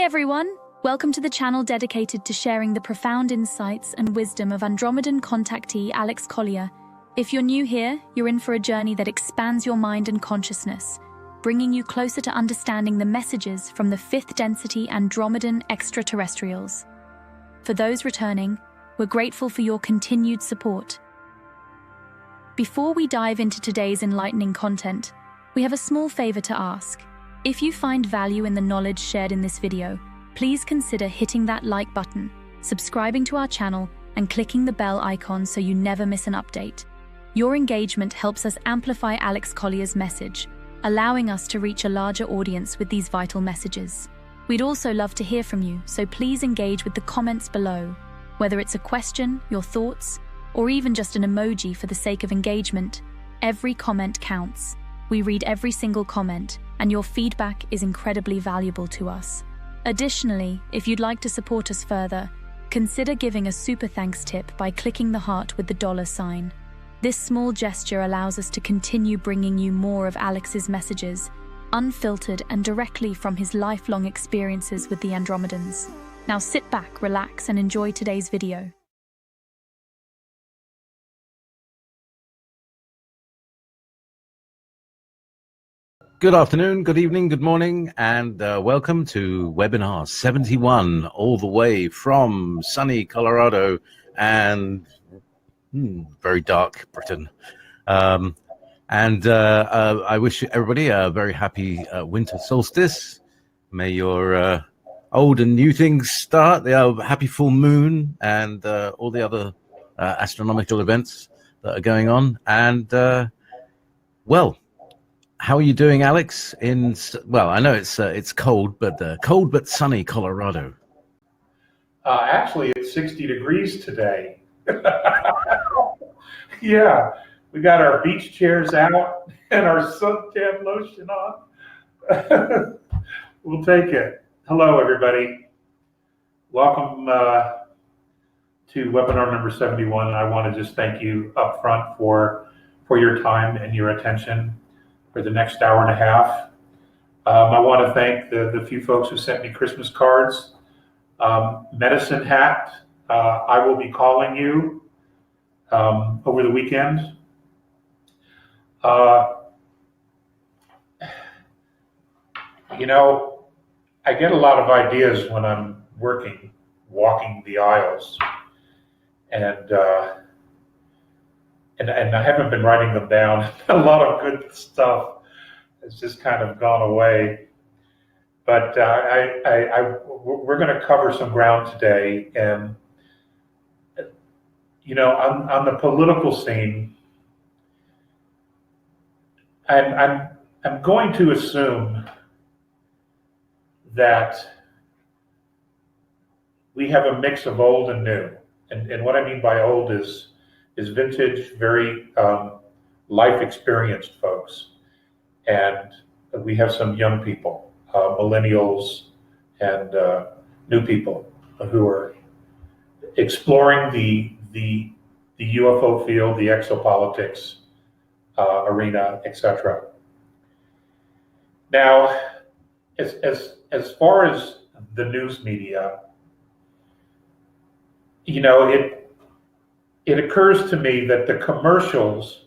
everyone! Welcome to the channel dedicated to sharing the profound insights and wisdom of Andromedan contactee Alex Collier. If you're new here, you're in for a journey that expands your mind and consciousness, bringing you closer to understanding the messages from the fifth density Andromedan extraterrestrials. For those returning, we're grateful for your continued support. Before we dive into today's enlightening content, we have a small favor to ask. If you find value in the knowledge shared in this video, please consider hitting that like button, subscribing to our channel, and clicking the bell icon so you never miss an update. Your engagement helps us amplify Alex Collier's message, allowing us to reach a larger audience with these vital messages. We'd also love to hear from you, so please engage with the comments below. Whether it's a question, your thoughts, or even just an emoji for the sake of engagement, every comment counts. We read every single comment, and your feedback is incredibly valuable to us. Additionally, if you'd like to support us further, consider giving a super thanks tip by clicking the heart with the $sign. This small gesture allows us to continue bringing you more of Alex's messages, unfiltered and directly from his lifelong experiences with the Andromedans. Now sit back, relax, and enjoy today's video. Good afternoon, good evening, good morning, and welcome to webinar 71, all the way from sunny Colorado and very dark Britain. I wish everybody a very happy winter solstice. May your old and new things start. Happy full moon and all the other astronomical events that are going on. And well, how are you doing, Alex? Well, I know it's cold but sunny Colorado. Actually, it's 60 degrees today. Yeah, we got our beach chairs out and our suntan lotion on. We'll take it. Hello, everybody. Welcome to webinar number 71. I want to just thank you up front for your time and your attention for the next hour and a half. I want to thank the few folks who sent me Christmas cards. Medicine Hat, I will be calling you over the weekend. You know, I get a lot of ideas when I'm walking the aisles, and I haven't been writing them down. A lot of good stuff has just kind of gone away. But we're going to cover some ground today. And, you know, on the political scene, I'm going to assume that we have a mix of old and new. And what I mean by old is vintage, very life experienced folks. And we have some young people, millennials and new people who are exploring the UFO field, the exopolitics arena, etc. Now, as far as the news media, you know, it occurs to me that the commercials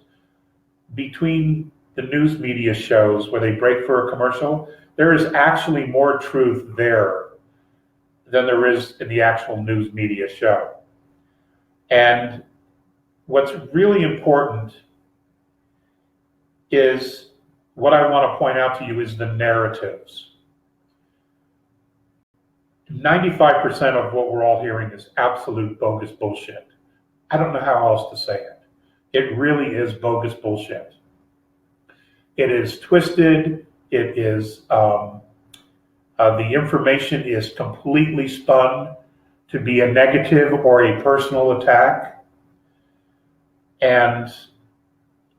between the news media shows where they break for a commercial, there is actually more truth there than there is in the actual news media show. And what's really important is what I want to point out to you is the narratives. 95% of what we're all hearing is absolute bogus bullshit. I don't know how else to say it. It really is bogus bullshit. It is twisted. It is, the information is completely spun to be a negative or a personal attack. And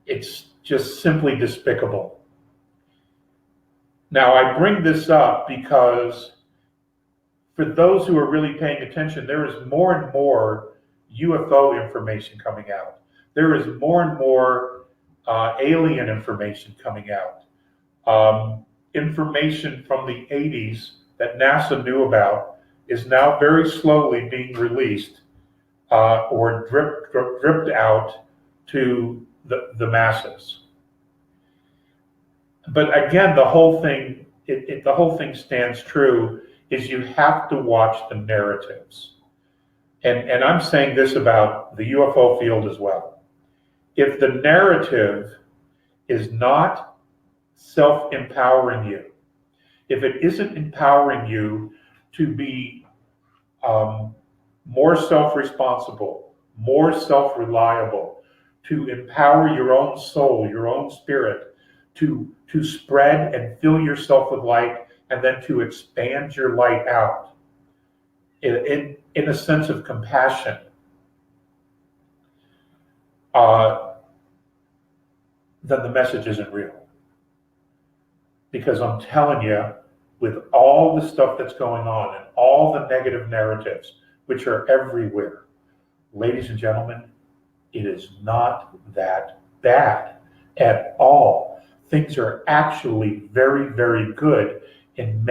it's just simply despicable. Now, I bring this up because for those who are really paying attention, there is more and more UFO information coming out. There is more and more alien information coming out. Information from the 80s that NASA knew about is now very slowly being released or dripped out to the masses. But again, the whole thing stands true, is you have to watch the narratives. And I'm saying this about the UFO field as well. If the narrative is not self-empowering you, if it isn't empowering you to be more self-responsible, more self-reliable, to empower your own soul, your own spirit, to spread and fill yourself with light, and then to expand your light out in a sense of compassion, then the message isn't real. Because I'm telling you, with all the stuff that's going on and all the negative narratives, which are everywhere, ladies and gentlemen, it is not that bad at all. Things are actually very, very good in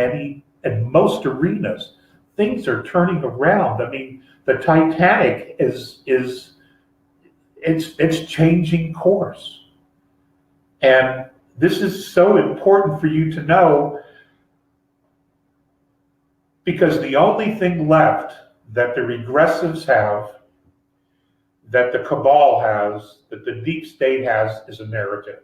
most arenas. Things are turning around. I mean, the Titanic it's changing course. And this is so important for you to know, because the only thing left that the regressives have, that the cabal has, that the deep state has, is a narrative.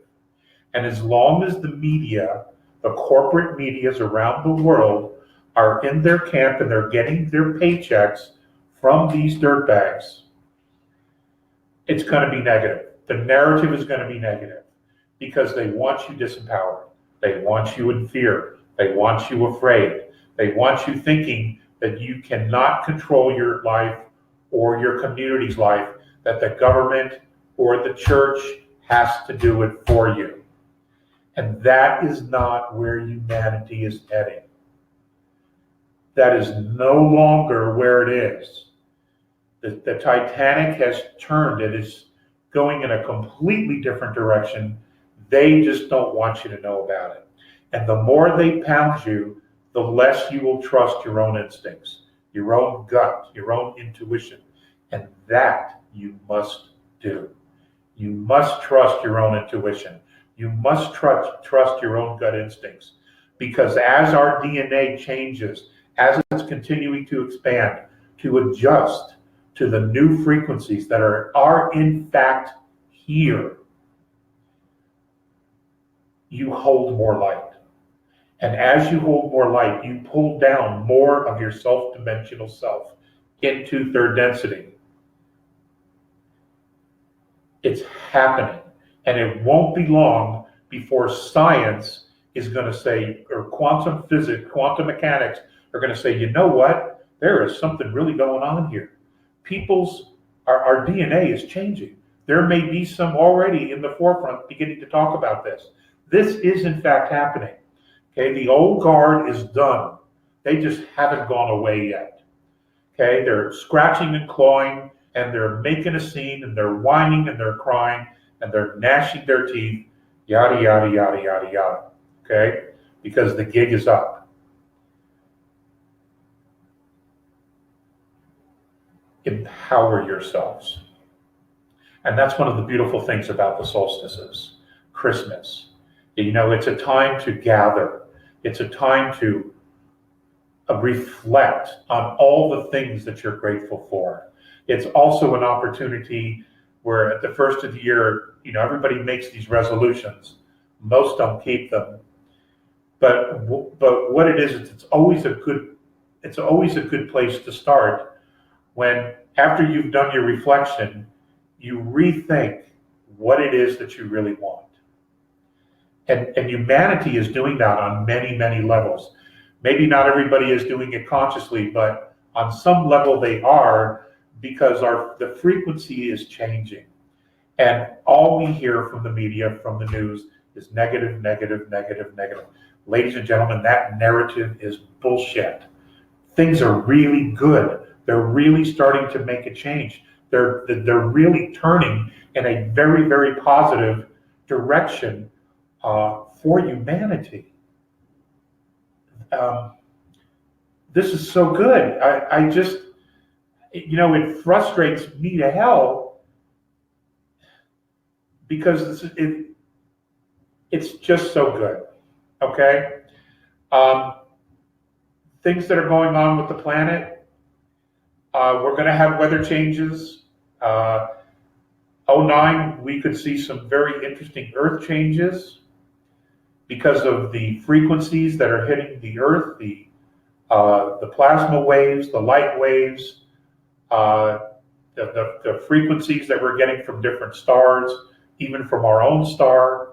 And as long as the media, the corporate medias around the world, are in their camp and they're getting their paychecks from these dirtbags, it's going to be negative. The narrative is going to be negative because they want you disempowered. They want you in fear. They want you afraid. They want you thinking that you cannot control your life or your community's life, that the government or the church has to do it for you. And that is not where humanity is heading. That is no longer where it is. The Titanic has turned. It is going in a completely different direction. They just don't want you to know about it. And the more they pound you, the less you will trust your own instincts, your own gut, your own intuition. And that you must do. You must trust your own intuition. You must trust your own gut instincts. Because as our DNA changes, as it's continuing to expand, to adjust to the new frequencies that are in fact here, you hold more light. And as you hold more light, you pull down more of your self-dimensional self into third density. It's happening. And it won't be long before science is going to say, or quantum physics, quantum mechanics are going to say, you know what? There is something really going on here. Our DNA is changing. There may be some already in the forefront beginning to talk about this. This is in fact happening. Okay, the old guard is done. They just haven't gone away yet. Okay, they're scratching and clawing, and they're making a scene, and they're whining, and they're crying, and they're gnashing their teeth, yada, yada, yada, yada, yada. Okay, because the gig is up. Empower yourselves. And that's one of the beautiful things about the solstices, Christmas. You know, it's a time to gather. It's a time to reflect on all the things that you're grateful for. It's also an opportunity where at the first of the year, you know, everybody makes these resolutions. Most don't keep them. But what it is, it's always a good place to start when, after you've done your reflection, you rethink what it is that you really want. And humanity is doing that on many, many levels. Maybe not everybody is doing it consciously, but on some level they are, because the frequency is changing. And all we hear from the media, from the news, is negative, negative, negative, negative. Ladies and gentlemen, that narrative is bullshit. Things are really good. They're really starting to make a change. They're really turning in a very, very positive direction for humanity. this is so good. I just, it frustrates me to hell because it's just so good. Okay? Things that are going on with the planet. We're going to have weather changes. 09, we could see some very interesting Earth changes because of the frequencies that are hitting the Earth, the plasma waves, the light waves, the frequencies that we're getting from different stars, even from our own star.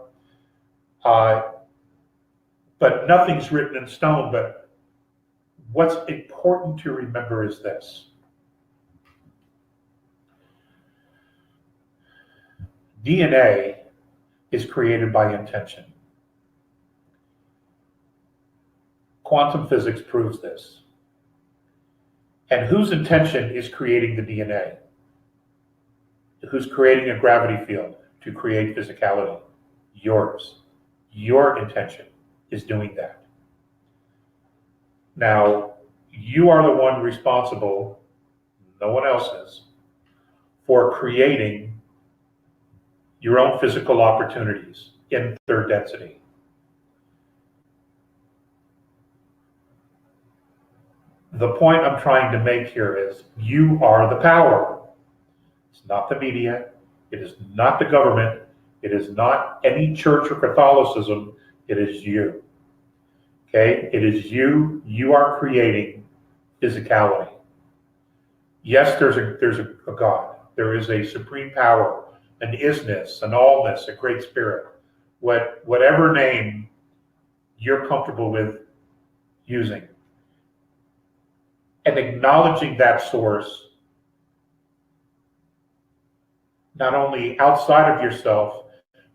But nothing's written in stone. But what's important to remember is this. DNA is created by intention. Quantum physics proves this. And whose intention is creating the DNA? Who's creating a gravity field to create physicality? Yours. Your intention is doing that. Now, you are the one responsible, no one else is, for creating your own physical opportunities in third density. The point I'm trying to make here is you are the power. It's not the media. It is not the government. It is not any church or Catholicism. It is you. Okay? It is you. You are creating physicality. Yes, there's a God. There is a supreme power, an isness, an allness, a great spirit. Whatever name you're comfortable with using. And acknowledging that source, not only outside of yourself,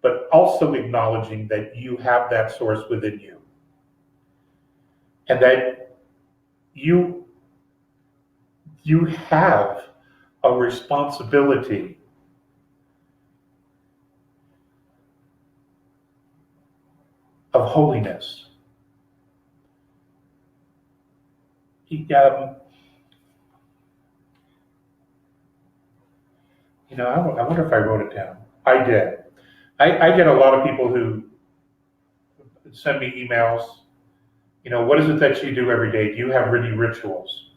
but also acknowledging that you have that source within you. And that you have a responsibility of holiness. I wonder if I wrote it down. I did. I get a lot of people who send me emails. What is it that you do every day? Do you have any rituals?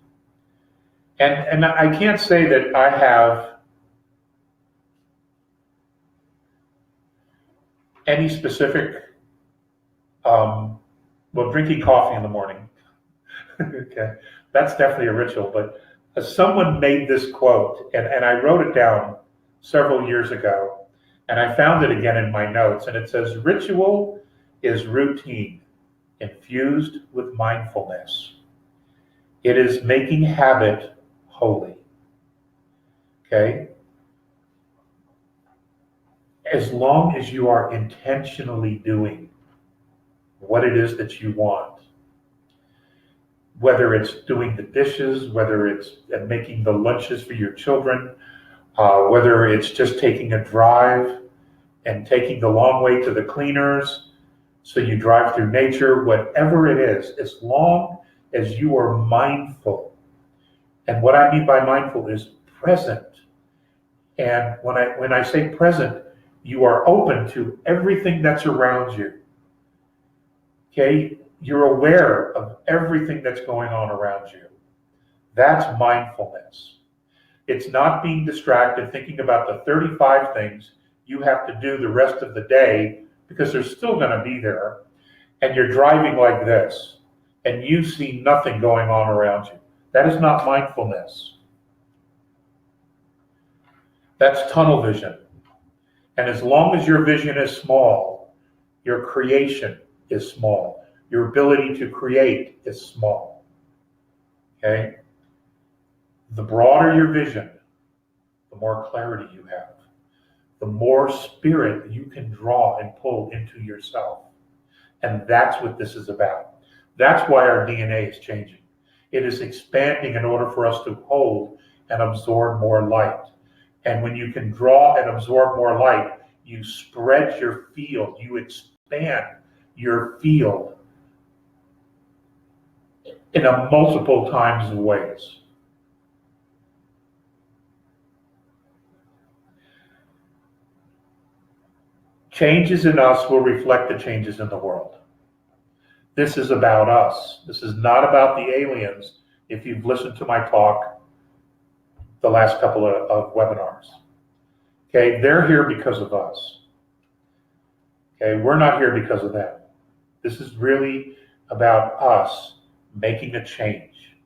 And I can't say that I have any specific, drinking coffee in the morning. Okay, that's definitely a ritual. But someone made this quote, and I wrote it down several years ago, and I found it again in my notes, and it says, ritual is routine infused with mindfulness. It is making habit holy. Okay? As long as you are intentionally doing what it is that you want, whether it's doing the dishes, whether it's making the lunches for your children, whether it's just taking a drive and taking the long way to the cleaners, so you drive through nature, whatever it is, as long as you are mindful. And what I mean by mindful is present. And when I say present, you are open to everything that's around you. Okay? You're aware of everything that's going on around you. That's mindfulness. It's not being distracted, thinking about the 35 things you have to do the rest of the day, because they're still going to be there, and you're driving like this, and you see nothing going on around you. That is not mindfulness. That's tunnel vision. And as long as your vision is small, your creation is small. Your ability to create is small. Okay? The broader your vision, the more clarity you have. The more spirit you can draw and pull into yourself. And that's what this is about. That's why our DNA is changing. It is expanding in order for us to hold and absorb more light. And when you can draw and absorb more light, you spread your field, you expand your field in a multiple times of ways. Changes in us will reflect the changes in the world. This is about us. This is not about the aliens, if you've listened to my talk the last couple of webinars. Okay, they're here because of us. Okay, we're not here because of them. This is really about us making a change,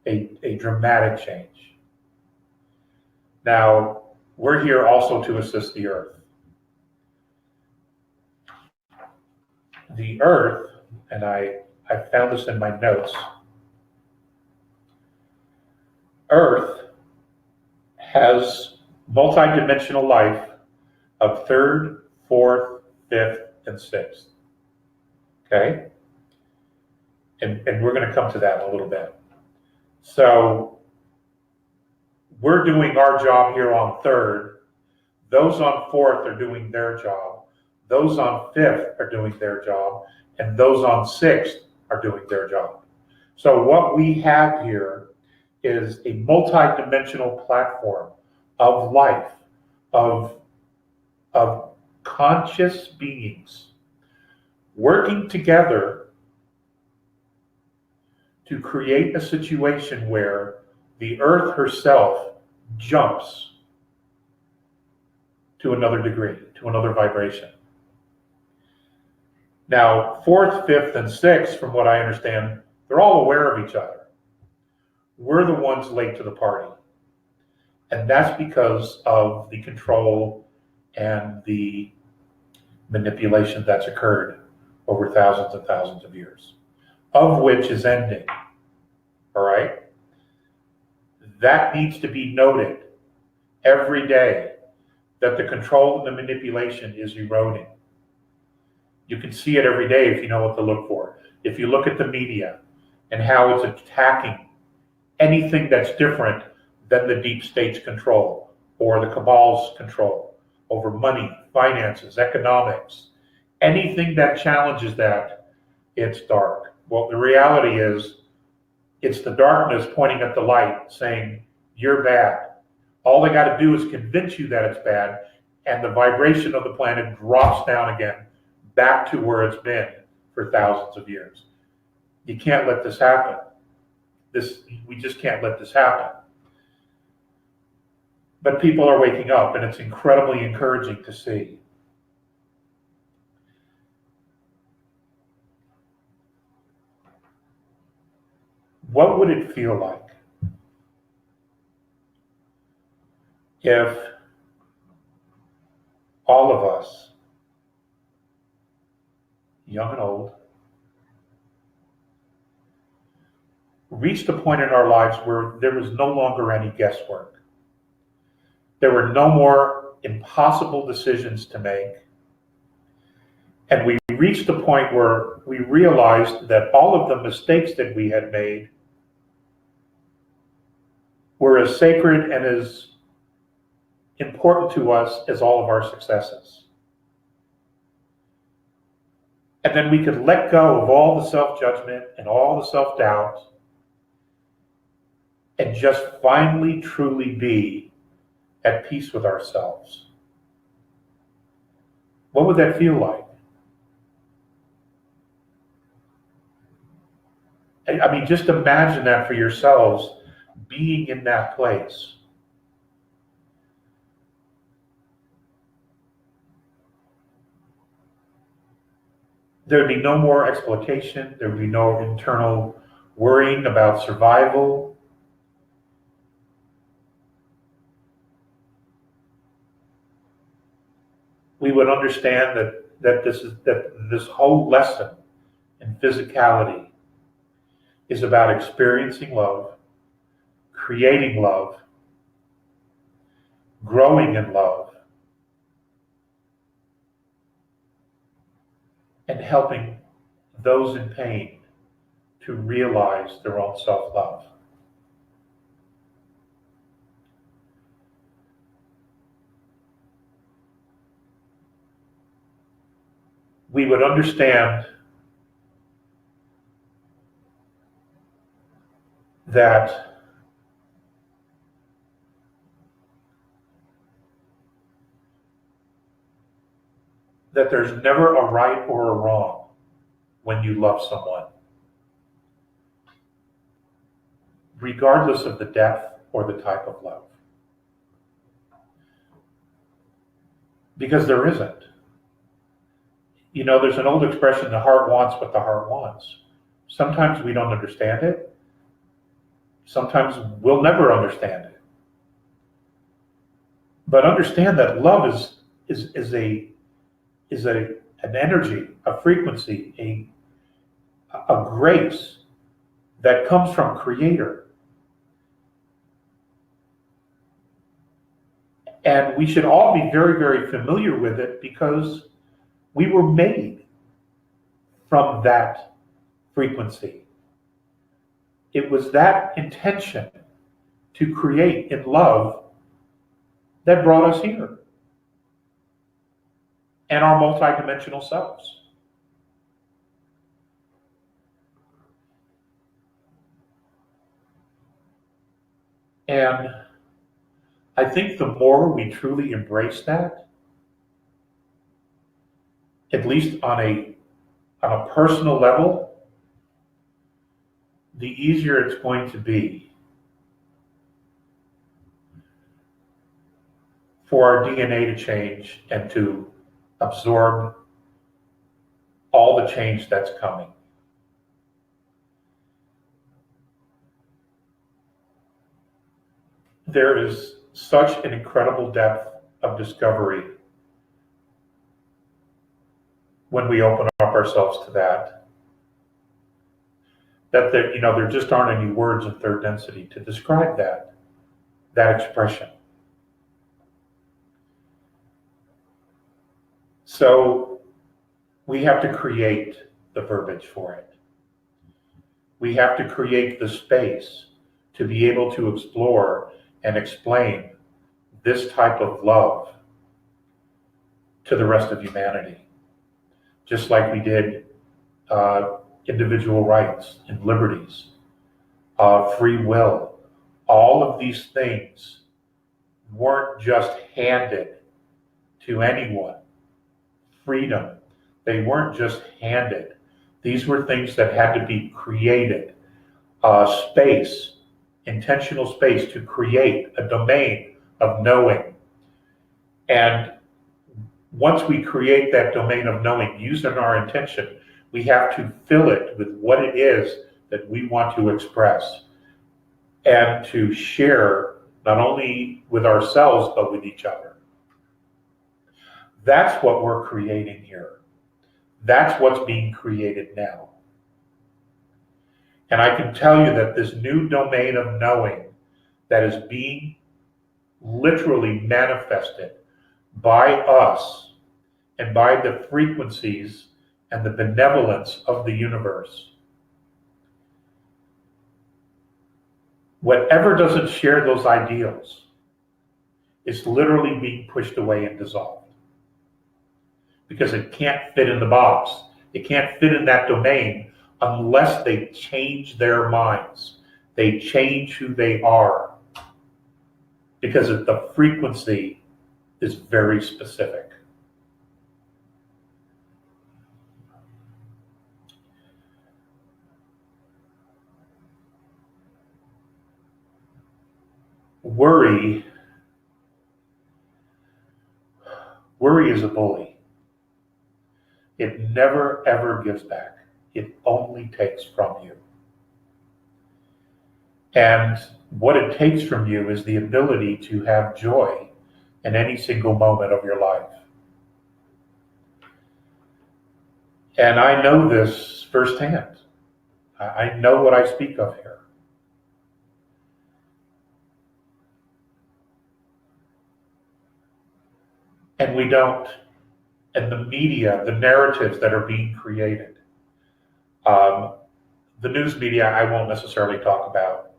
a dramatic change. Now, we're here also to assist the Earth. The Earth, and I found this in my notes, Earth has multidimensional life of third, fourth, fifth, and sixth. Okay? And we're going to come to that in a little bit. So we're doing our job here on third. Those on fourth are doing their job. Those on fifth are doing their job. And those on sixth are doing their job. So what we have here is a multi-dimensional platform of life, of conscious beings working together to create a situation where the Earth herself jumps to another degree, to another vibration. Now, fourth, fifth, and sixth, from what I understand, they're all aware of each other. We're the ones late to the party. And that's because of the control and the manipulation that's occurred over thousands and thousands of years, of which is ending. All right? That needs to be noted every day, that the control and the manipulation is eroding. You can see it every day if you know what to look for. If you look at the media and how it's attacking anything that's different than the deep state's control or the cabal's control over money, finances, economics, anything that challenges that, it's dark. Well, the reality is, it's the darkness pointing at the light saying, you're bad. All they got to do is convince you that it's bad, and the vibration of the planet drops down again, back to where it's been for thousands of years. You can't let this happen. We just can't let this happen. But people are waking up, and it's incredibly encouraging to see. What would it feel like if all of us, young and old, reached a point in our lives where there was no longer any guesswork? There were no more impossible decisions to make. And we reached a point where we realized that all of the mistakes that we had made were as sacred and as important to us as all of our successes. And then we could let go of all the self-judgment and all the self-doubt and just finally truly be at peace with ourselves. What would that feel like? I mean, just imagine that for yourselves, being in that place. There would be no more exploitation. There would be no internal worrying about survival. We would understand that this whole lesson in physicality is about experiencing love, creating love, growing in love, and helping those in pain to realize their own self-love. We would understand that there's never a right or a wrong when you love someone, regardless of the depth or the type of love. Because there isn't. You know, there's an old expression, the heart wants what the heart wants. Sometimes we don't understand it. Sometimes we'll never understand it. But understand that love is an energy, a frequency, a grace that comes from Creator. And we should all be very, very familiar with it because we were made from that frequency. It was that intention to create in love that brought us here and our multidimensional selves. And I think the more we truly embrace that, at least on a personal level, the easier it's going to be for our DNA to change and to absorb all the change that's coming. There is such an incredible depth of discovery when we open up ourselves to that there, you know, there just aren't any words in third density to describe that expression. So we have to create the verbiage for it. We have to create the space to be able to explore and explain this type of love to the rest of humanity. Just like we did individual rights and liberties, free will. All of these things weren't just handed to anyone. Freedom, they weren't just handed. These were things that had to be created. Space, intentional space to create a domain of knowing. And once we create that domain of knowing using our intention, we have to fill it with what it is that we want to express and to share not only with ourselves, but with each other. That's what we're creating here. That's what's being created now. And I can tell you that this new domain of knowing that is being literally manifested by us and by the frequencies and the benevolence of the universe. Whatever doesn't share those ideals is literally being pushed away and dissolved. Because it can't fit in the box. It can't fit in that domain unless they change their minds. They change who they are. Because the frequency is very specific. Worry is a bully. It never ever gives back. It only takes from you. And what it takes from you is the ability to have joy in any single moment of your life. And I know this firsthand. I know what I speak of here. And we don't. And the media, the narratives that are being created, the news media I won't necessarily talk about.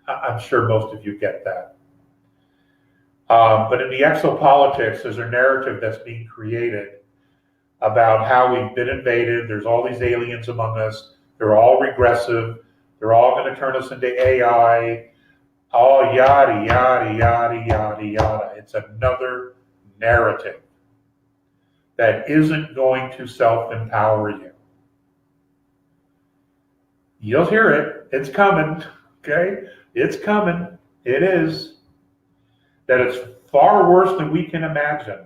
I'm sure most of you get that. But in the exopolitics, there's a narrative that's being created about how we've been invaded. There's all these aliens among us. They're all regressive. They're all going to turn us into AI. All yada, yada, yada, yada, yada. It's another narrative that isn't going to self-empower you. You'll hear it. It's coming. Okay? It's coming. It is. That it's far worse than we can imagine.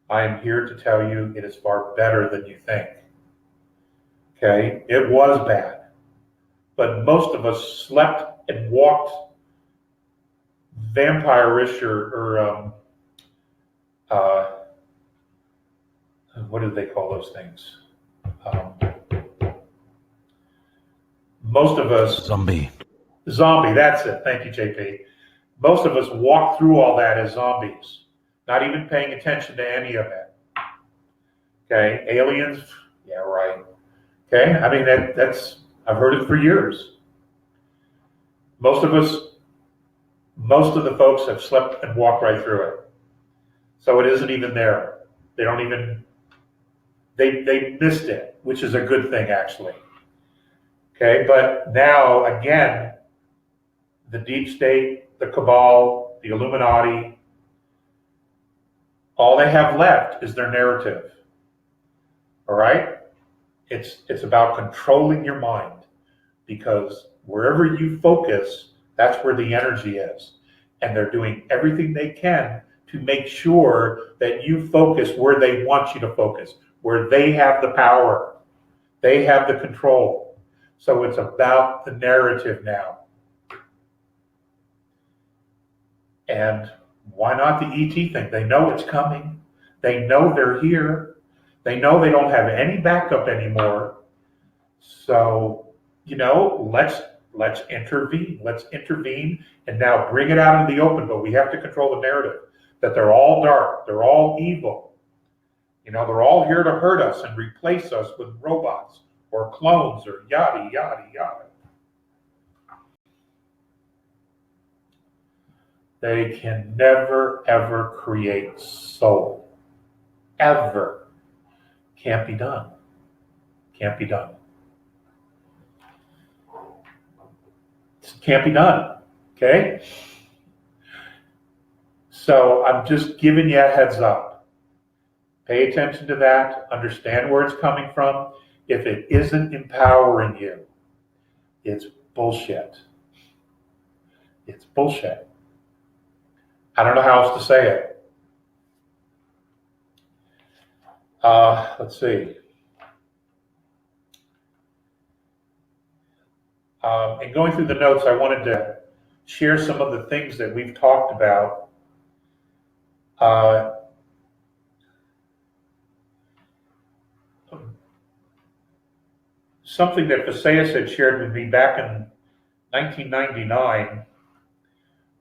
I am here to tell you it is far better than you think. Okay? It was bad. But most of us slept and walked vampire-ish or what do they call those things? Most of us... Zombie, that's it. Thank you, JP. Most of us walk through all that as zombies, not even paying attention to any of it. Okay, aliens, yeah, right. Okay, I mean, that's, I've heard it for years. Most of the folks have slept and walked right through it. So it isn't even there. They don't even, they missed it, which is a good thing, actually. Okay, but now, again, the deep state, the cabal, the Illuminati, all they have left is their narrative. All right? It's about controlling your mind, because wherever you focus, that's where the energy is. And they're doing everything they can to make sure that you focus where they want you to focus, where they have the power, they have the control. So it's about the narrative now. And why not the ET thing? They know it's coming. They know they're here. They know they don't have any backup anymore. So, you know, let's intervene. Let's intervene and now bring it out into the open. But we have to control the narrative that they're all dark. They're all evil. You know, they're all here to hurt us and replace us with robots or clones or yada, yada, yada. They can never, ever create soul. Ever. Can't be done. Can't be done. Can't be done. Okay? So I'm just giving you a heads up. Pay attention to that. Understand where it's coming from. If it isn't empowering you, it's bullshit. It's bullshit. I don't know how else to say it. Let's see. In going through the notes, I wanted to share some of the things that we've talked about. Something that Visayas had shared with me back in 1999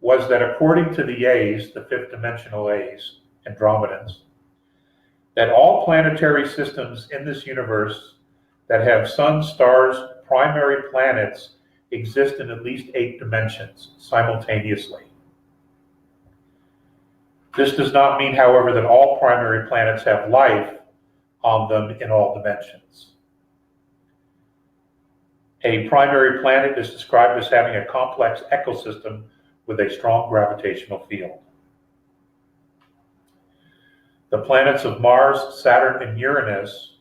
was that according to the A's, the fifth dimensional A's, Andromedans, that all planetary systems in this universe that have suns, stars, primary planets exist in at least 8 dimensions simultaneously. This does not mean, however, that all primary planets have life on them in all dimensions. A primary planet is described as having a complex ecosystem with a strong gravitational field. The planets of Mars, Saturn, and Uranus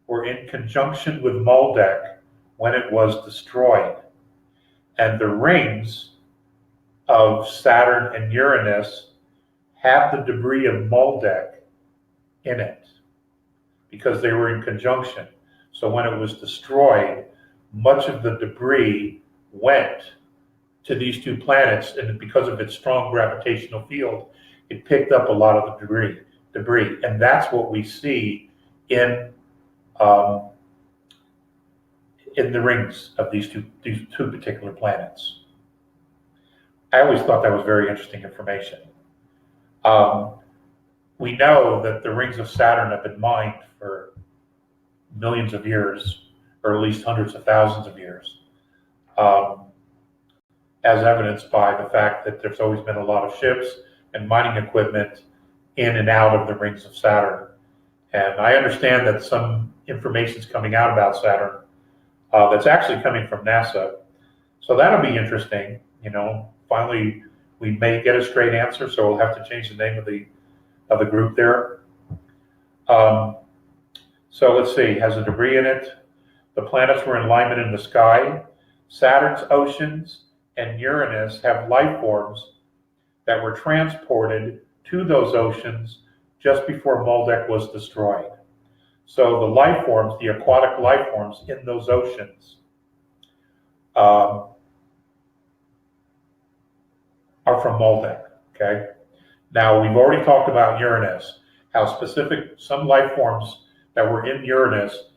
were in conjunction with Maldek when it was destroyed. And the rings of Saturn and Uranus have the debris of Maldek in it because they were in conjunction. So when it was destroyed, much of the debris went to these 2 planets, and because of its strong gravitational field, it picked up a lot of the debris. And that's what we see in the rings of these two particular planets. I always thought that was very interesting information. We know that the rings of Saturn have been mined for millions of years, or at least hundreds of thousands of years, as evidenced by the fact that there's always been a lot of ships and mining equipment in and out of the rings of Saturn. And I understand that some information is coming out about Saturn that's actually coming from NASA. So that'll be interesting. Finally, we may get a straight answer, so we'll have to change the name of the group there. So let's see, has a debris in it. The planets were in alignment in the sky. Saturn's oceans and Uranus have life forms that were transported to those oceans just before Maldek was destroyed. So the life forms, the aquatic life forms in those oceans are from Maldek, okay? Now, we've already talked about Uranus, how specific some life forms that were in Uranus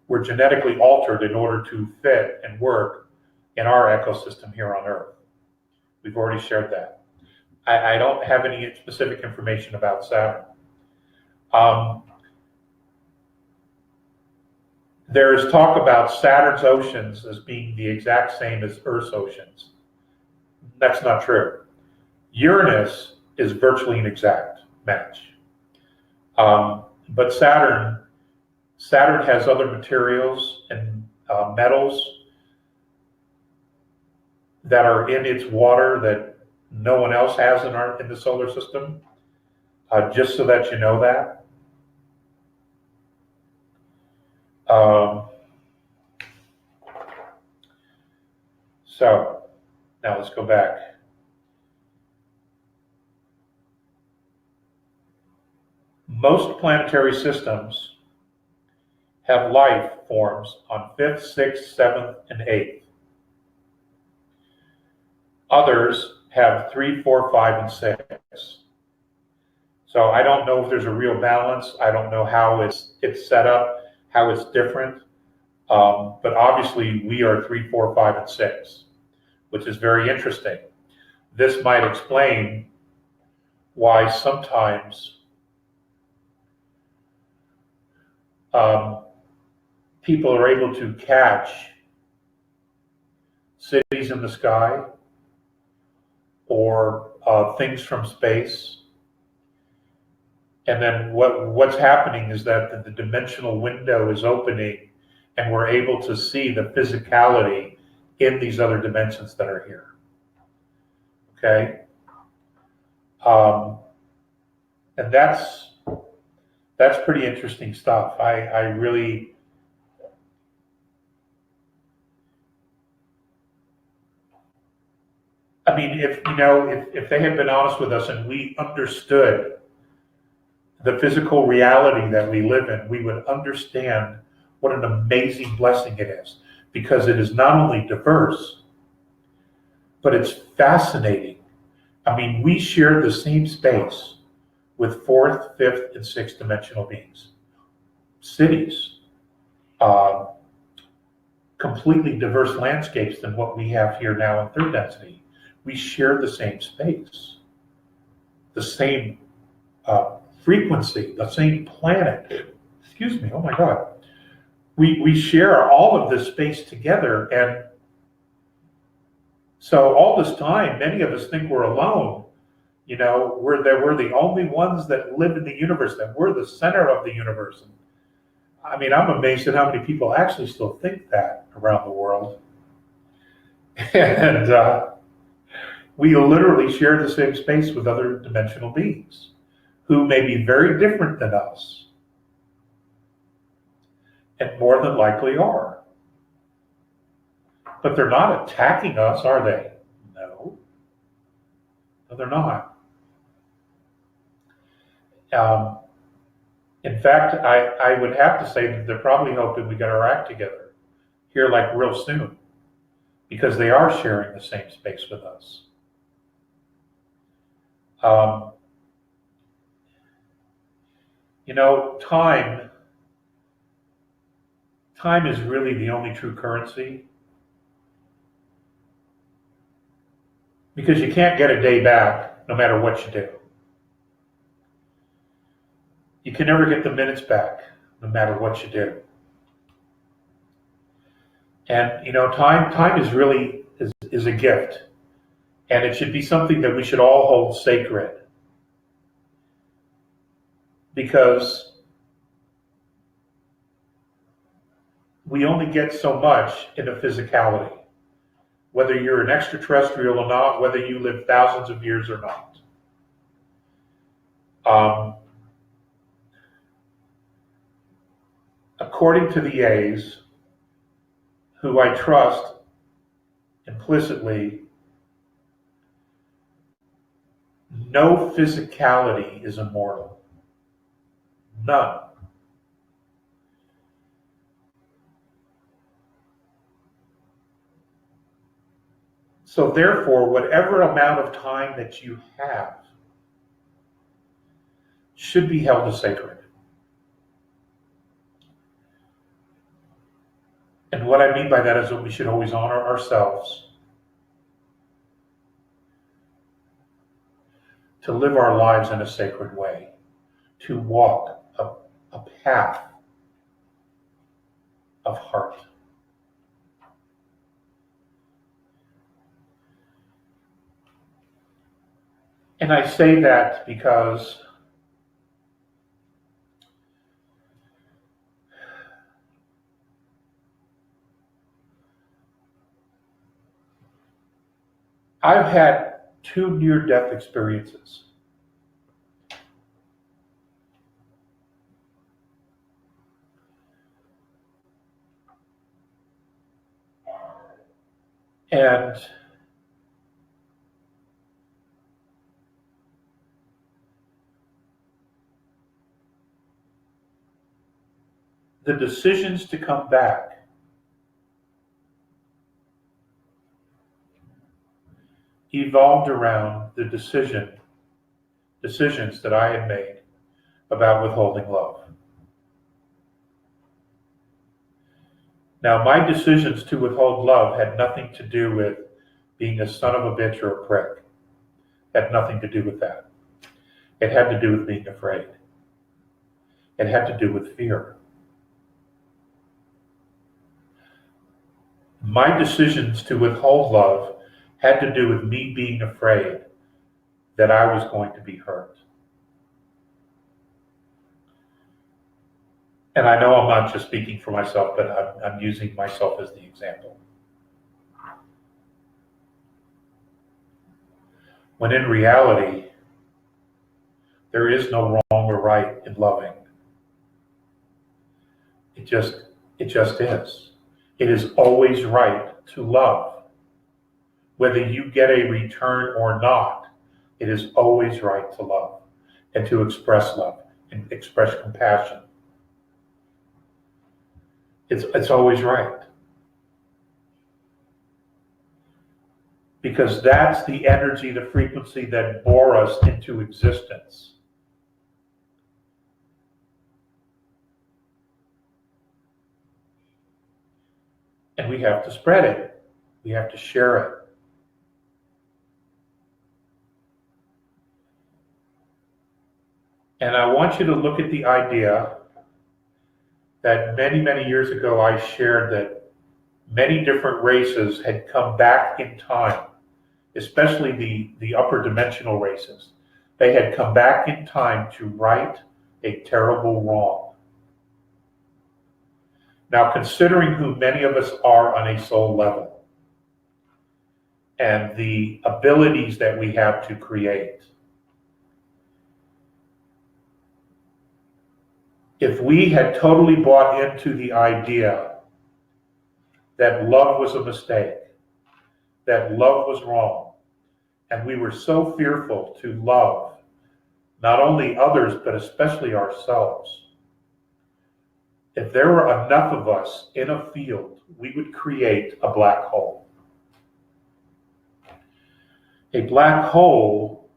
were genetically altered in order to fit and work in our ecosystem here on Earth. We've already shared that. I don't have any specific information about Saturn. There is talk about Saturn's oceans as being the exact same as Earth's oceans. That's not true. Uranus is virtually an exact match. But Saturn has other materials and metals that are in its water that no one else has in the solar system, just so that you know that. So now let's go back. Most planetary systems have life forms on 5th, 6th, 7th, and 8th. Others have 3, 4, 5, and 6. So I don't know if there's a real balance. I don't know how it's set up, how it's different. But obviously we are 3, 4, 5, and 6, which is very interesting. This might explain why sometimes people are able to catch cities in the sky or things from space. And then what's happening is that the dimensional window is opening and we're able to see the physicality in these other dimensions that are here. Okay? And that's pretty interesting stuff. I really, I mean, if they had been honest with us and we understood the physical reality that we live in, we would understand what an amazing blessing it is, because it is not only diverse, but it's fascinating. I mean, we share the same space with 4th, 5th, and 6th dimensional beings. Cities, completely diverse landscapes than what we have here now in 3rd density. We share the same space, the same frequency, the same planet. Excuse me, oh my God. We share all of this space together, and so all this time, many of us think we're alone. We're the only ones that live in the universe, that we're the center of the universe. And, I mean, I'm amazed at how many people actually still think that around the world. And we literally share the same space with other dimensional beings who may be very different than us, and more than likely are. But they're not attacking us, are they? No. No, they're not. In fact, I would have to say that they're probably hoping we get our act together here like real soon, because they are sharing the same space with us. Time is really the only true currency, because you can't get a day back no matter what you do. You can never get the minutes back no matter what you do. And time is really is a gift, and it should be something that we should all hold sacred, because we only get so much in a physicality, whether you're an extraterrestrial or not, whether you live thousands of years or not. According to the A's, who I trust implicitly, no physicality is immortal. None. So therefore, whatever amount of time that you have should be held as sacred. And what I mean by that is that we should always honor ourselves, to live our lives in a sacred way, to walk a path of heart. And I say that because I've had 2 near-death experiences. And the decisions to come back evolved around the decisions that I had made about withholding love. Now, my decisions to withhold love had nothing to do with being a son of a bitch or a prick. Had nothing to do with that. It had to do with being afraid. It had to do with fear. My decisions to withhold love had to do with me being afraid that I was going to be hurt. And I know I'm not just speaking for myself, but I'm using myself as the example. When in reality, there is no wrong or right in loving. It just is. It is always right to love. Whether you get a return or not, it is always right to love and to express love and express compassion. It's always right. Because that's the energy, the frequency that bore us into existence. And we have to spread it. We have to share it. And I want you to look at the idea that many, many years ago I shared that many different races had come back in time, especially the upper dimensional races. They had come back in time to right a terrible wrong. Now, considering who many of us are on a soul level and the abilities that we have to create, if we had totally bought into the idea that love was a mistake, that love was wrong, and we were so fearful to love not only others, but especially ourselves, if there were enough of us in a field, we would create a black hole. A black hole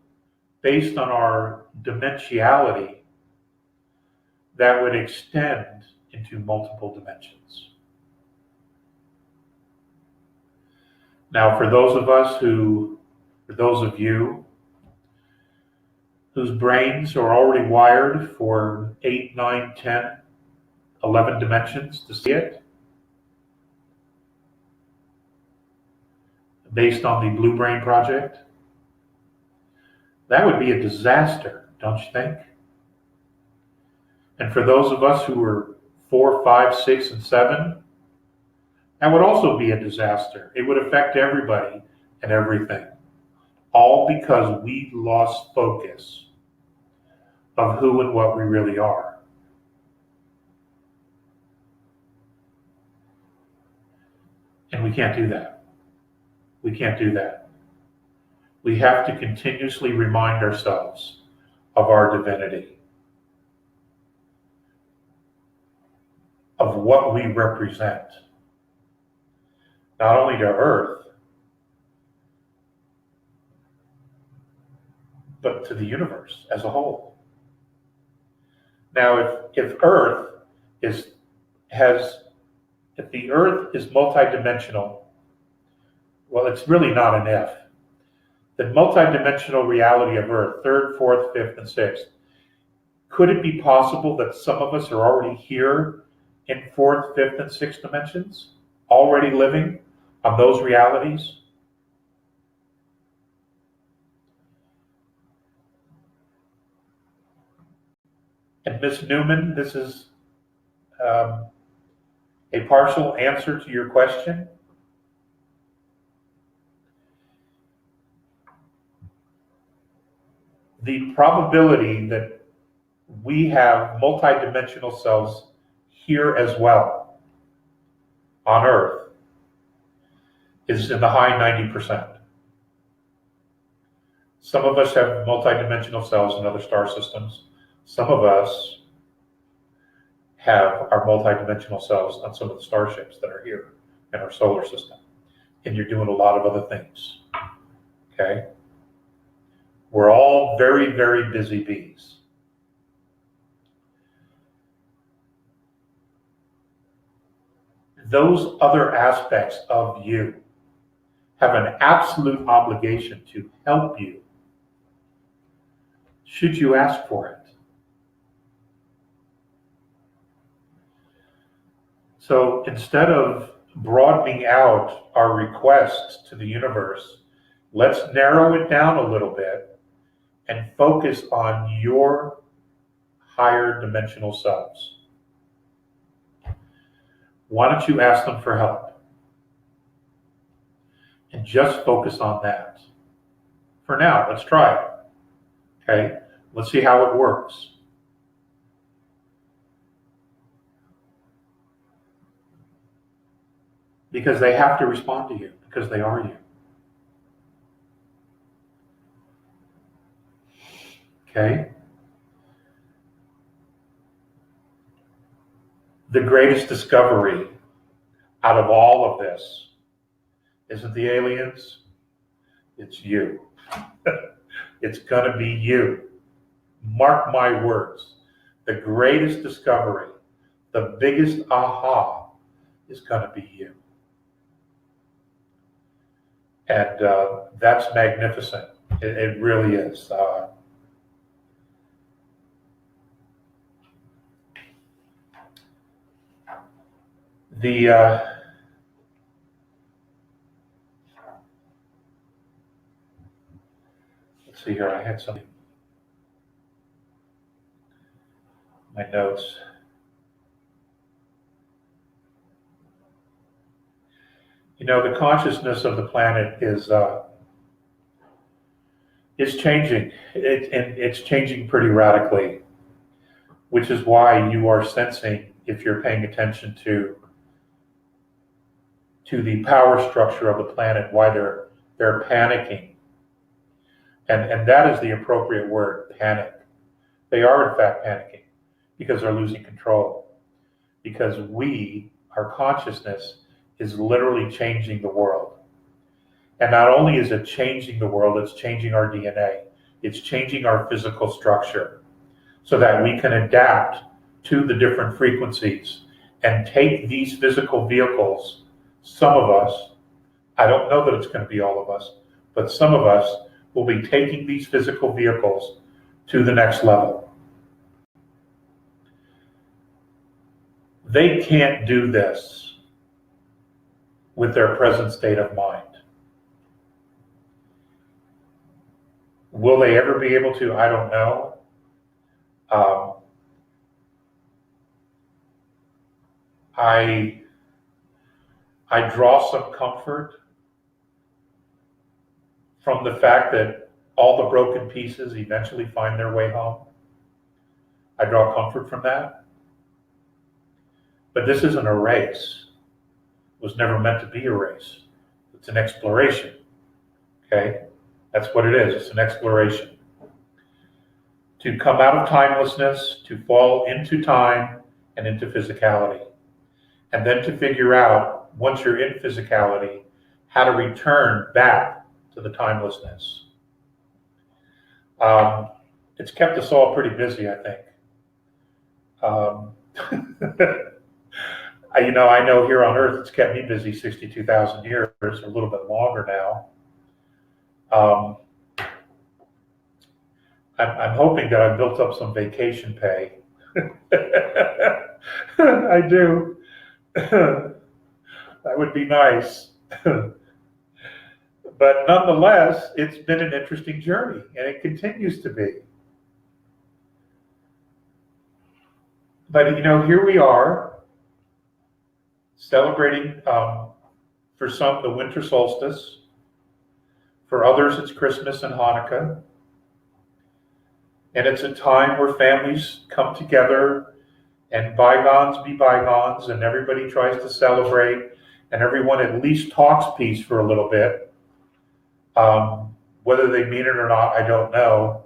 based on our dimensionality that would extend into multiple dimensions. Now, for those of you whose brains are already wired for 8, 9, 10, 11 dimensions to see it, based on the Blue Brain Project, that would be a disaster, don't you think? And for those of us who are 4, 5, 6, and 7, That would also be a disaster. It would affect everybody and everything. All because we lost focus of who and what we really are. And we can't do that. We can't do that. We have to continuously remind ourselves of our divinity, of what we represent, not only to Earth, but to the universe as a whole. Now, if the Earth is multidimensional, well, it's really not an if. The multidimensional reality of Earth, third, fourth, fifth, and sixth, could it be possible that some of us are already here in fourth, fifth, and sixth dimensions, already living on those realities? And Miss Newman, this is a partial answer to your question. The probability that we have multidimensional selves here as well on Earth is in the high 90%. Some of us have multidimensional selves in other star systems. Some of us have our multidimensional selves on some of the starships that are here in our solar system. And you're doing a lot of other things, okay? We're all very, very busy bees. Those other aspects of you have an absolute obligation to help you, should you ask for it. So instead of broadening out our requests to the universe, let's narrow it down a little bit and focus on your higher dimensional selves. Why don't you ask them for help? And just focus on that. For now, let's try it. Okay? Let's see how it works. Because they have to respond to you, because they are you. Okay? The greatest discovery out of all of this isn't the aliens, it's you. It's gonna be you. Mark my words. The greatest discovery, the biggest aha is gonna be you. And that's magnificent. It really is. Let's see here, I had something in my notes. You know, the consciousness of the planet is changing. It's changing pretty radically, which is why you are sensing, if you're paying attention to the power structure of the planet, why they're panicking. And that is the appropriate word, panic. They are in fact panicking because they're losing control. Because our consciousness is literally changing the world. And not only is it changing the world, it's changing our DNA. It's changing our physical structure so that we can adapt to the different frequencies and take these physical vehicles, some of us, I don't know that it's going to be all of us, but some of us will be taking these physical vehicles to the next level. They can't do this with their present state of mind. Will they ever be able to? I don't know. I draw some comfort from the fact that all the broken pieces eventually find their way home. I draw comfort from that. But this isn't a race. It was never meant to be a race. It's an exploration. Okay? That's what it is. It's an exploration. To come out of timelessness, to fall into time and into physicality. And then to figure out, once you're in physicality, how to return back to the timelessness. It's kept us all pretty busy, I think. I know here on Earth it's kept me busy 62,000 years, or a little bit longer now. I'm hoping that I've built up some vacation pay. I do. That would be nice. But nonetheless, it's been an interesting journey, and it continues to be. But, here we are, celebrating, for some, the winter solstice. For others, it's Christmas and Hanukkah. And it's a time where families come together and bygones be bygones, and everybody tries to celebrate, and everyone at least talks peace for a little bit. Whether they mean it or not, I don't know.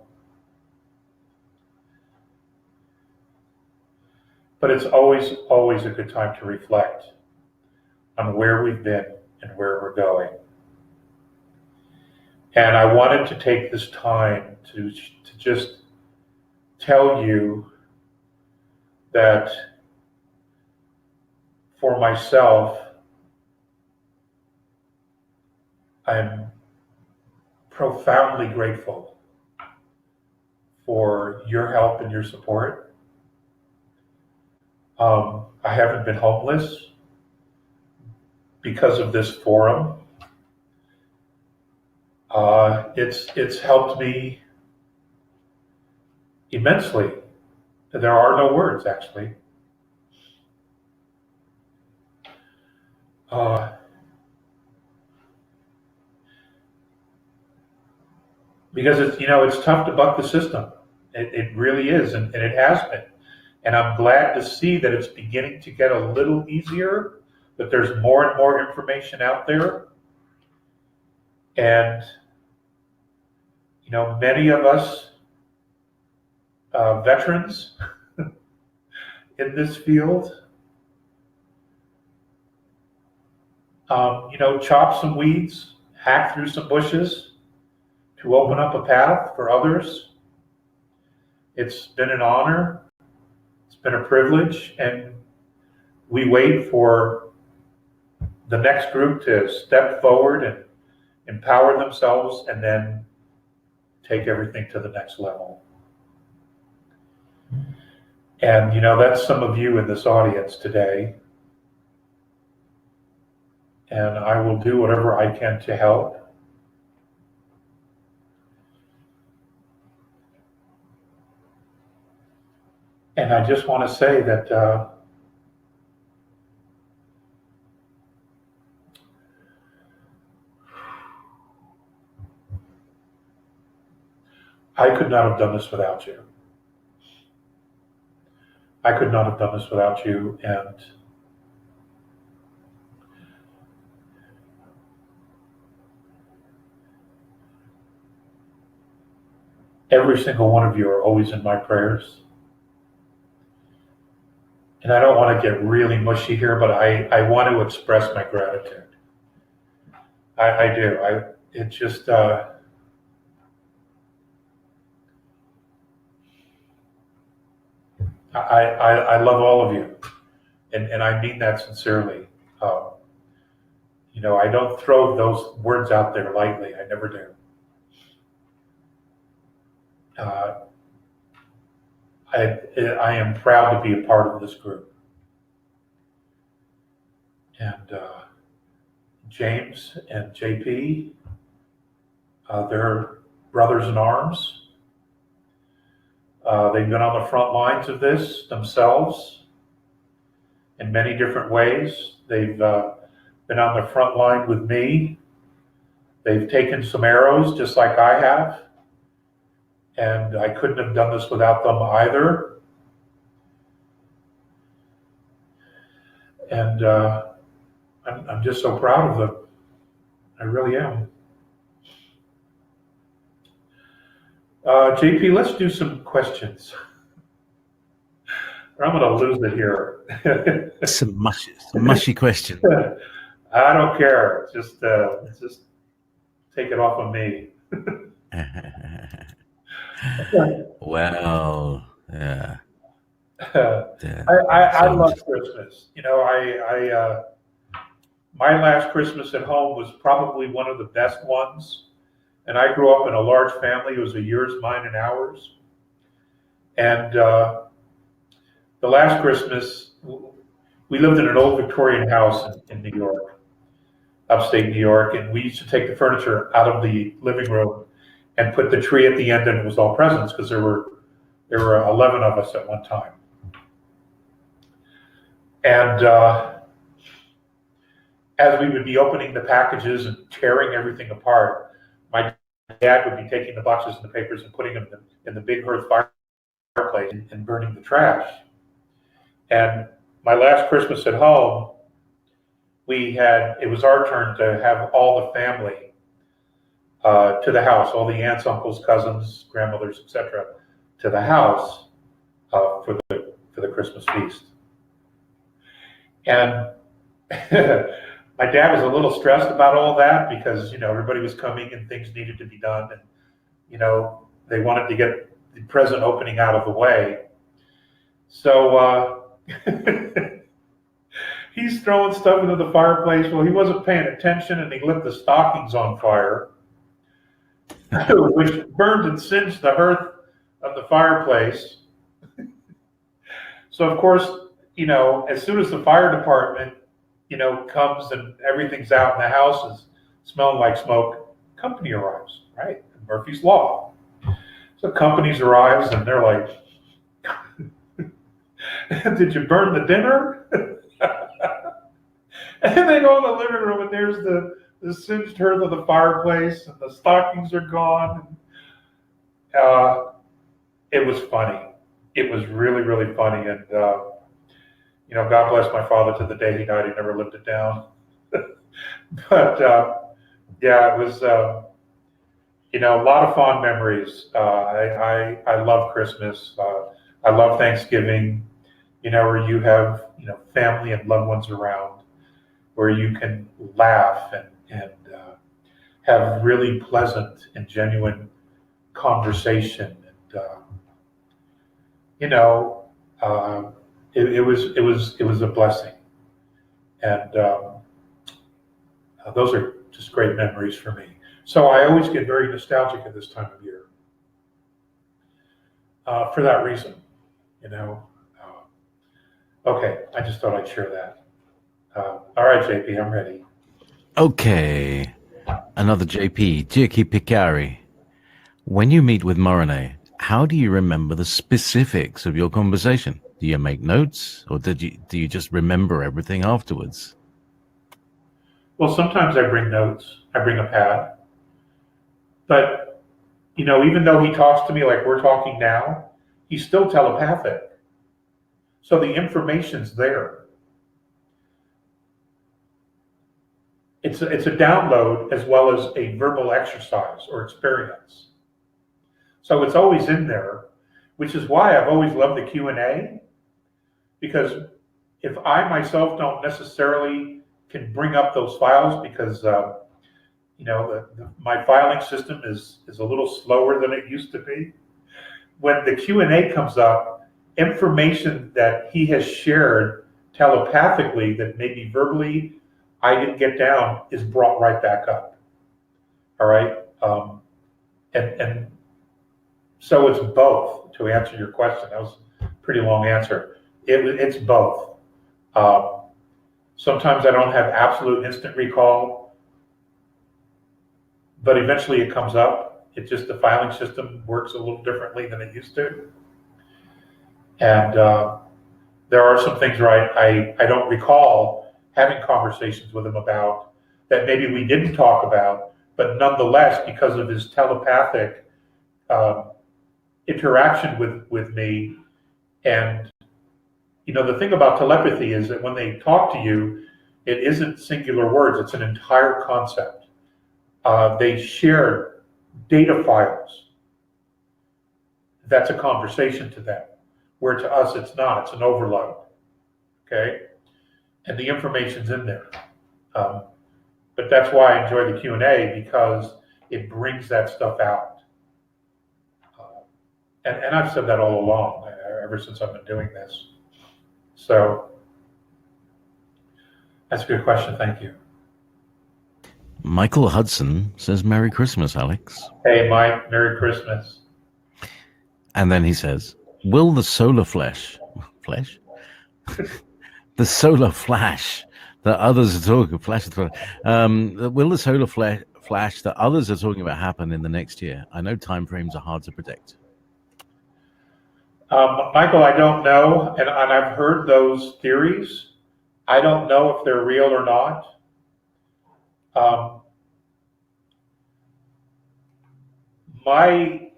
But it's always, always a good time to reflect on where we've been and where we're going. And I wanted to take this time to just tell you that for myself, I'm profoundly grateful for your help and your support. I haven't been homeless because of this forum. It's helped me immensely. There are no words, actually. Because it's tough to buck the system. It really is, and it has been. And I'm glad to see that it's beginning to get a little easier, that there's more and more information out there. And, many of us veterans in this field, chop some weeds, hack through some bushes to open up a path for others. It's been an honor. It's been a privilege, and we wait for the next group to step forward and empower themselves and then take everything to the next level. And, that's some of you in this audience today. And I will do whatever I can to help. And I just want to say that I could not have done this without you. I could not have done this without you, and every single one of you are always in my prayers. And I don't want to get really mushy here, but I want to express my gratitude. I do. It just I love all of you, and I mean that sincerely. I don't throw those words out there lightly. I never do. I am proud to be a part of this group. And James and JP, they're brothers in arms. They've been on the front lines of this themselves in many different ways. They've been on the front line with me. They've taken some arrows just like I have, and I couldn't have done this without them either. And I'm just so proud of them. I really am. JP, let's do some questions. Or I'm going to lose it here. Some mushy question. I don't care. Just take it off of me. Well, yeah. I love Christmas. You know, my last Christmas at home was probably one of the best ones. And I grew up in a large family. It was a yours, mine, and ours. And the last Christmas, we lived in an old Victorian house in New York, upstate New York. And we used to take the furniture out of the living room and put the tree at the end, and it was all presents because there were 11 of us at one time. And as we would be opening the packages and tearing everything apart, my dad would be taking the boxes and the papers and putting them in the big hearth fireplace and burning the trash. And my last Christmas at home, it was our turn to have all the family to the house, all the aunts, uncles, cousins, grandmothers, etc., to the house for the Christmas feast. And my dad was a little stressed about all that because, you know, everybody was coming and things needed to be done. And, you know, they wanted to get the present opening out of the way. So he's throwing stuff into the fireplace. Well, he wasn't paying attention and he lit the stockings on fire, which burned and singed the hearth of the fireplace. So, of course, you know, as soon as the fire department, you know, comes and everything's out and the house is smelling like smoke, company arrives, right? Murphy's Law. So companies arrives and they're like, did you burn the dinner? And they go in the living room and there's the singed hearth of the fireplace and the stockings are gone. It was funny. It was really, really funny. And, you know, God bless my father to the day he died. He never lived it down. But, yeah, it was, you know, a lot of fond memories. I love Christmas. I love Thanksgiving, you know, where you have, you know, family and loved ones around, where you can laugh and have really pleasant and genuine conversation. And, you know, it was a blessing, and those are just great memories for me. So I always get very nostalgic at this time of year for that reason, you know. Okay, I just thought I'd share that. All right, JP, I'm ready. Okay, another JP, Jiki Pikari. When you meet with Morene, how do you remember the specifics of your conversation? Do you make notes, or do you just remember everything afterwards? Well, sometimes I bring notes. I bring a pad. But, you know, even though he talks to me like we're talking now, he's still telepathic. So the information's there. It's a download as well as a verbal exercise or experience. So it's always in there, which is why I've always loved the Q&A, because if I myself don't necessarily can bring up those files because, you know, my filing system is a little slower than it used to be. When the Q&A comes up, information that he has shared telepathically that maybe verbally I didn't get down is brought right back up. All right, and so it's both. To answer your question, that was a pretty long answer. It's both. Sometimes I don't have absolute instant recall, but eventually it comes up. It just, the filing system works a little differently than it used to. And there are some things where I don't recall having conversations with him about that maybe we didn't talk about, but nonetheless, because of his telepathic interaction with me. And the thing about telepathy is that when they talk to you, it isn't singular words, it's an entire concept. They share data files. That's a conversation to them, where to us it's not, it's an overload. Okay? And the information's in there. But that's why I enjoy the Q&A, because it brings that stuff out. And I've said that all along, ever since I've been doing this. So that's a good question. Thank you. Michael Hudson says, Merry Christmas, Alex. Hey, Mike, Merry Christmas. And then he says, will the solar flash, the solar flash that others are talking, will the solar flash that others are talking about happen in the next year? I know time frames are hard to predict. Michael, I don't know, and I've heard those theories. I don't know if they're real or not. My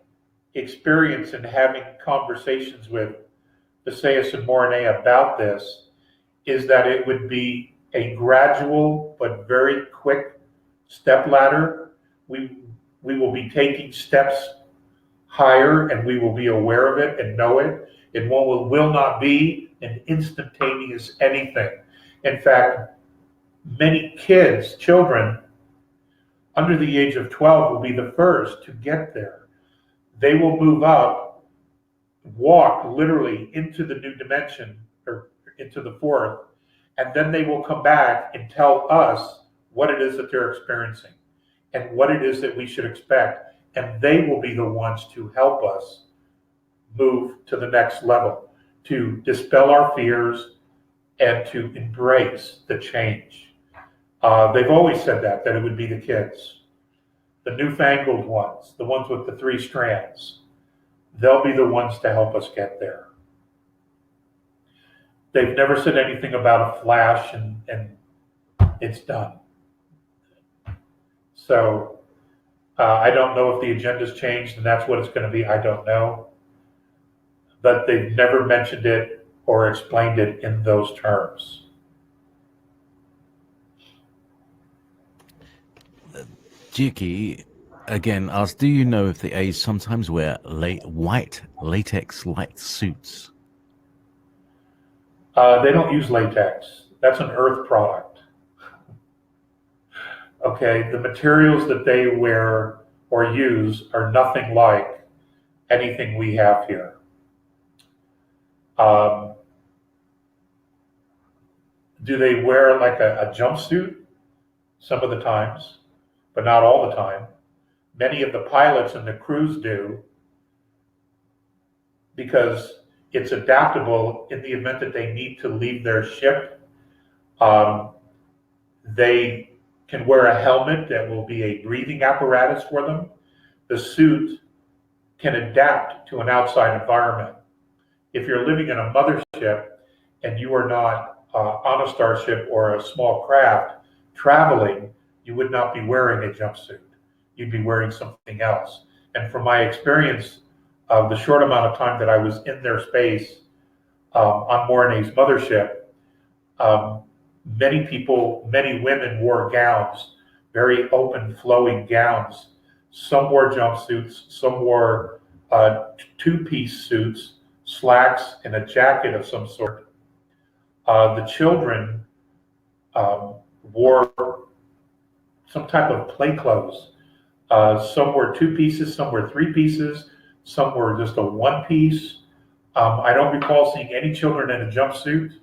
experience in having conversations with Visayas and Morene about this is that it would be a gradual but very quick step ladder. We will be taking steps higher, and we will be aware of it and know it. It will not be an instantaneous anything. In fact, many children under the age of 12 will be the first to get there. They will move up, walk literally into the new dimension, or into the fourth, and then they will come back and tell us what it is that they're experiencing and what it is that we should expect. And they will be the ones to help us move to the next level, to dispel our fears and to embrace the change. They've always said that it would be the kids, the newfangled ones, the ones with the 3 strands. They'll be the ones to help us get there. They've never said anything about a flash and it's done. So I don't know if the agenda's changed and that's what it's going to be. I don't know. But they've never mentioned it or explained it in those terms. Jiki again asks, do you know if the A's sometimes wear white latex-like suits? They don't use latex. That's an earth product. Okay, the materials that they wear or use are nothing like anything we have here. Do they wear like a jumpsuit? Some of the times, but not all the time. Many of the pilots and the crews do, because it's adaptable in the event that they need to leave their ship. They can wear a helmet that will be a breathing apparatus for them. The suit can adapt to an outside environment. If you're living in a mothership and you are not on a starship or a small craft traveling, you would not be wearing a jumpsuit. You'd be wearing something else. And from my experience of the short amount of time that I was in their space on Morene's mothership, many women wore gowns, very open, flowing gowns. Some wore jumpsuits, some wore 2-piece suits, slacks, and a jacket of some sort. The children wore some type of play clothes. Some were 2 pieces, some were 3 pieces, some were just a 1 piece. I don't recall seeing any children in a jumpsuit.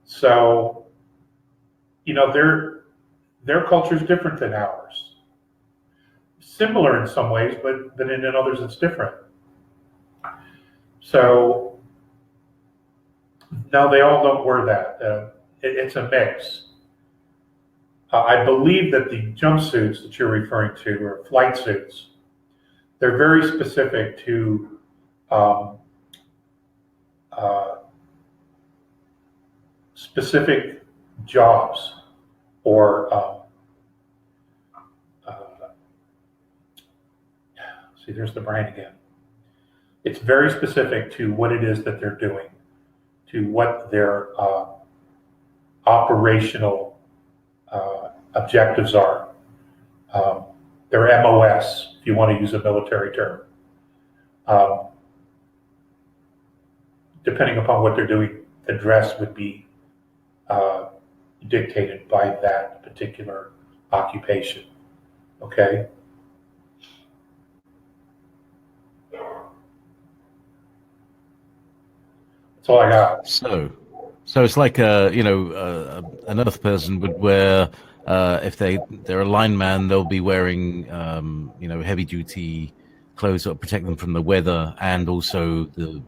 So, their culture is different than ours. Similar in some ways, but in others it's different. So, no, they all don't wear that. It's a mix. I believe that the jumpsuits that you're referring to are flight suits. They're very specific to specific jobs or see, there's the brain again. It's very specific to what it is that they're doing, to what their operational objectives are. Their MOS, if you want to use a military term. Depending upon what they're doing, the dress would be dictated by that particular occupation. Okay? That's all I got. So it's like an Earth person would wear, if they're a lineman, they'll be wearing heavy duty clothes that protect them from the weather and also the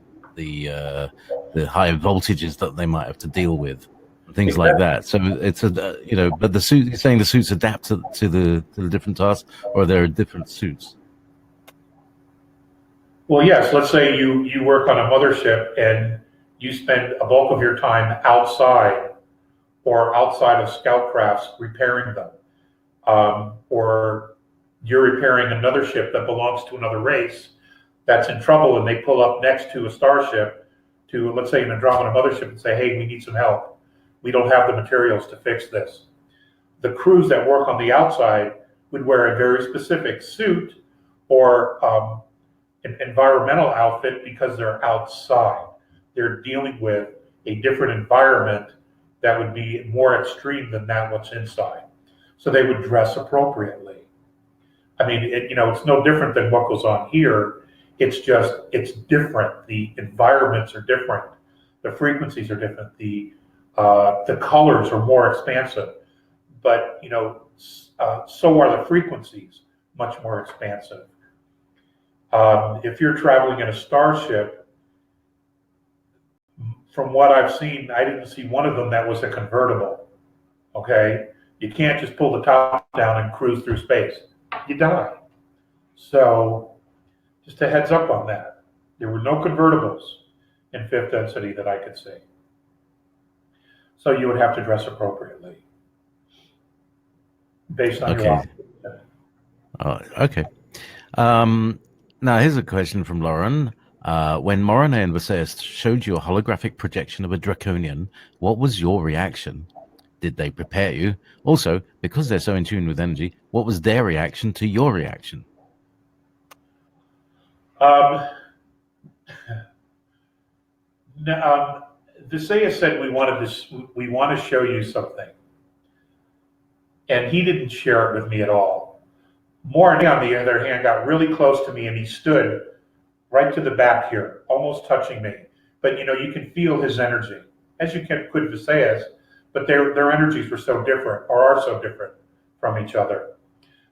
high voltages that they might have to deal with, things like that. So it's but the suit, you're saying the suits adapt to the different tasks, or there are different suits? Well, yes. Let's say you work on a mothership and you spend a bulk of your time outside or outside of scout crafts repairing them, or you're repairing another ship that belongs to another race that's in trouble, and they pull up next to a starship, to, let's say, an Andromedan mothership, and say, hey, we need some help. We don't have the materials to fix this. The crews that work on the outside would wear a very specific suit or an environmental outfit because they're outside. They're dealing with a different environment that would be more extreme than that what's inside. So they would dress appropriately. I mean, it's no different than what goes on here. It's just, it's different. The environments are different. The frequencies are different. The colors are more expansive. But, so are the frequencies much more expansive. If you're traveling in a starship, from what I've seen, I didn't see one of them that was a convertible. Okay? You can't just pull the top down and cruise through space. You die. So, just a heads up on that. There were no convertibles in fifth density that I could see. So you would have to dress appropriately based on your option. Okay. Now here's a question from Lauren. When Morane and Visayas showed you a holographic projection of a Draconian, what was your reaction? Did they prepare you? Also, because they're so in tune with energy, what was their reaction to your reaction? Visayas said we want to show you something, and he didn't share it with me at all. Morane, on the other hand, got really close to me, and he stood right to the back here, almost touching me. But you can feel his energy, as you could Visayas, but their energies were so different, or are so different from each other.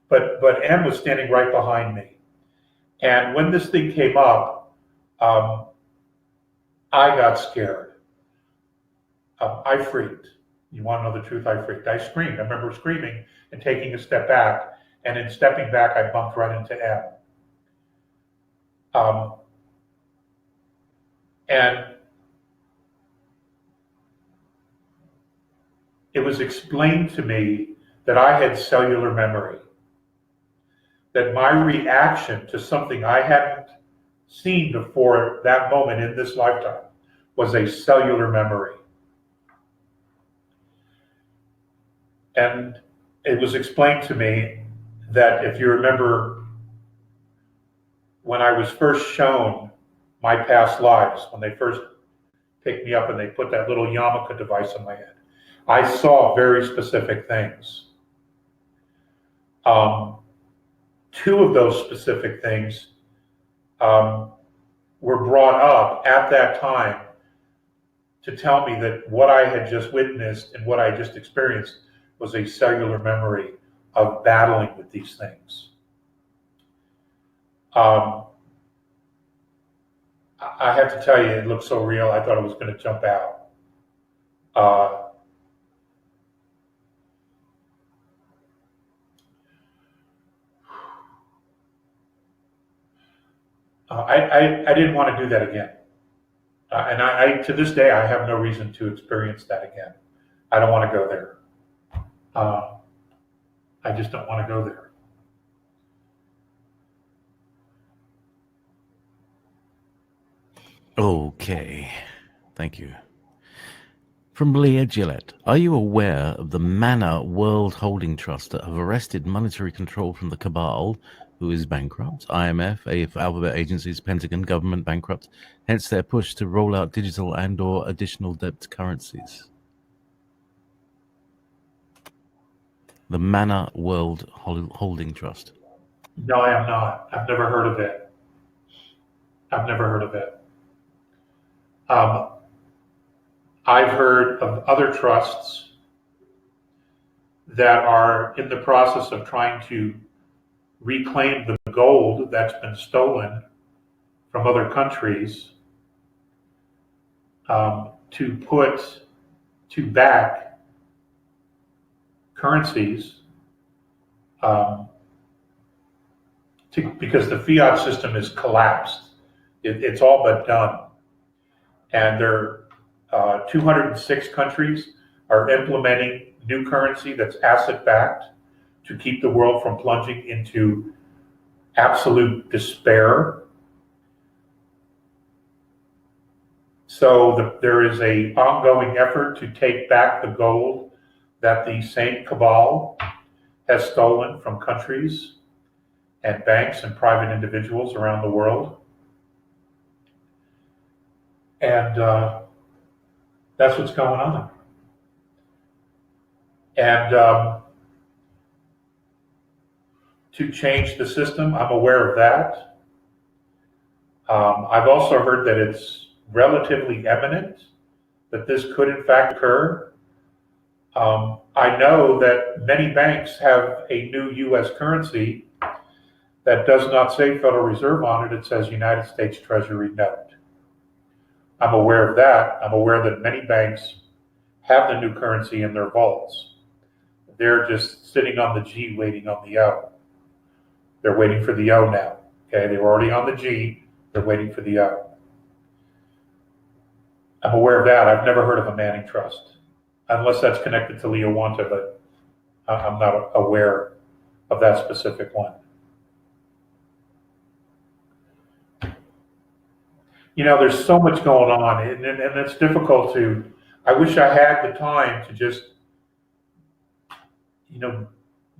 But M was standing right behind me, and when this thing came up, I got scared. I freaked. You want to know the truth? I freaked. I screamed. I remember screaming and taking a step back, and in stepping back, I bumped right into M. And it was explained to me that I had cellular memory, that my reaction to something I hadn't seen before that moment in this lifetime was a cellular memory. And it was explained to me that, if you remember, when I was first shown my past lives, when they first picked me up and they put that little yarmulke device on my head, I saw very specific things. Two of those specific things were brought up at that time to tell me that what I had just witnessed and what I just experienced was a cellular memory of battling with these things. I have to tell you, it looked so real, I thought it was going to jump out. I didn't want to do that again. And I to this day, I have no reason to experience that again. I don't want to go there. I just don't want to go there. Okay, thank you. From Leah Gillette, are you aware of the Manor World Holding Trust that have arrested monetary control from the cabal, who is bankrupt, IMF, alphabet agencies, Pentagon, government bankrupt, hence their push to roll out digital and/or additional debt currencies? The Manor World Holding Trust. No, I am not. I've never heard of it. I've heard of other trusts that are in the process of trying to reclaim the gold that's been stolen from other countries, to back currencies, because the fiat system is collapsed. It's all but done. And 206 countries are implementing new currency that's asset-backed to keep the world from plunging into absolute despair. So there is an ongoing effort to take back the gold that the same cabal has stolen from countries and banks and private individuals around the world. And that's what's going on. And to change the system, I'm aware of that. I've also heard that it's relatively imminent that this could in fact occur. I know that many banks have a new U.S. currency that does not say Federal Reserve on it. It says United States Treasury Note. I'm aware of that. I'm aware that many banks have the new currency in their vaults. They're just sitting on the G waiting on the O. They're waiting for the O now. Okay, they were already on the G. They're waiting for the O. I'm aware of that. I've never heard of a Manning Trust, unless that's connected to Leo Wanta, but I'm not aware of that specific one. You know, there's so much going on, and it's difficult to, I wish I had the time to just,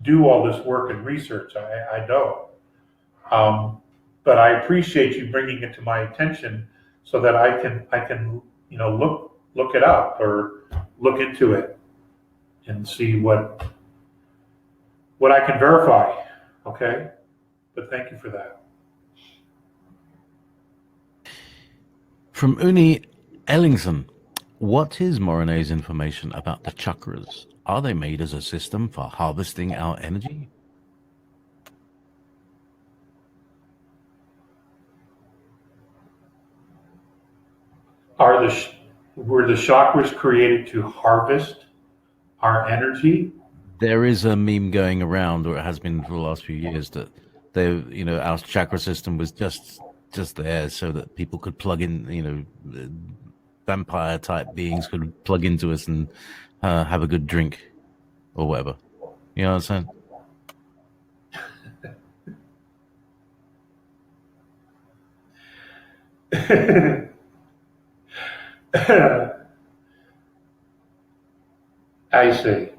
do all this work and research. I don't. But I appreciate you bringing it to my attention so that I can look it up or look into it and see what I can verify. Okay? But thank you for that. From Uni Ellingson, what is Morinet's information about the chakras? Are they made as a system for harvesting our energy? Were the chakras created to harvest our energy? There is a meme going around, or it has been for the last few years, that our chakra system was just there so that people could plug in, vampire type beings could plug into us and have a good drink or whatever. You know what I'm saying? I see.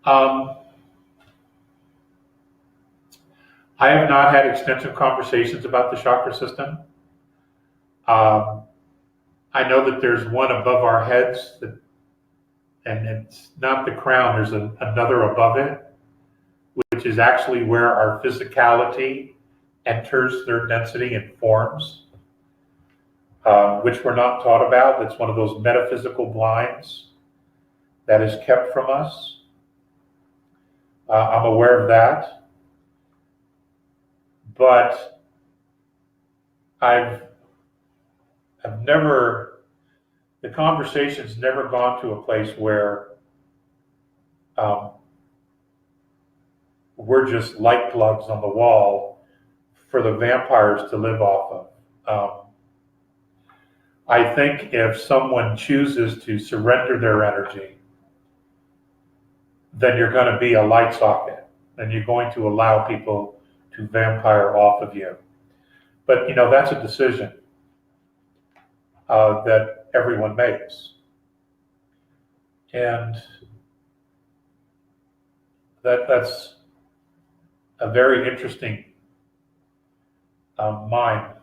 I have not had extensive conversations about the chakra system. I know that there's one above our heads, and it's not the crown, there's another above it, which is actually where our physicality enters their density and forms, which we're not taught about. That's one of those metaphysical blinds that is kept from us. I'm aware of that. But the conversation's never gone to a place where we're just light plugs on the wall for the vampires to live off of. I think if someone chooses to surrender their energy, then you're going to be a light socket, and you're going to allow people to vampire off of you. But that's a decision that everyone makes, and that's a very interesting mind.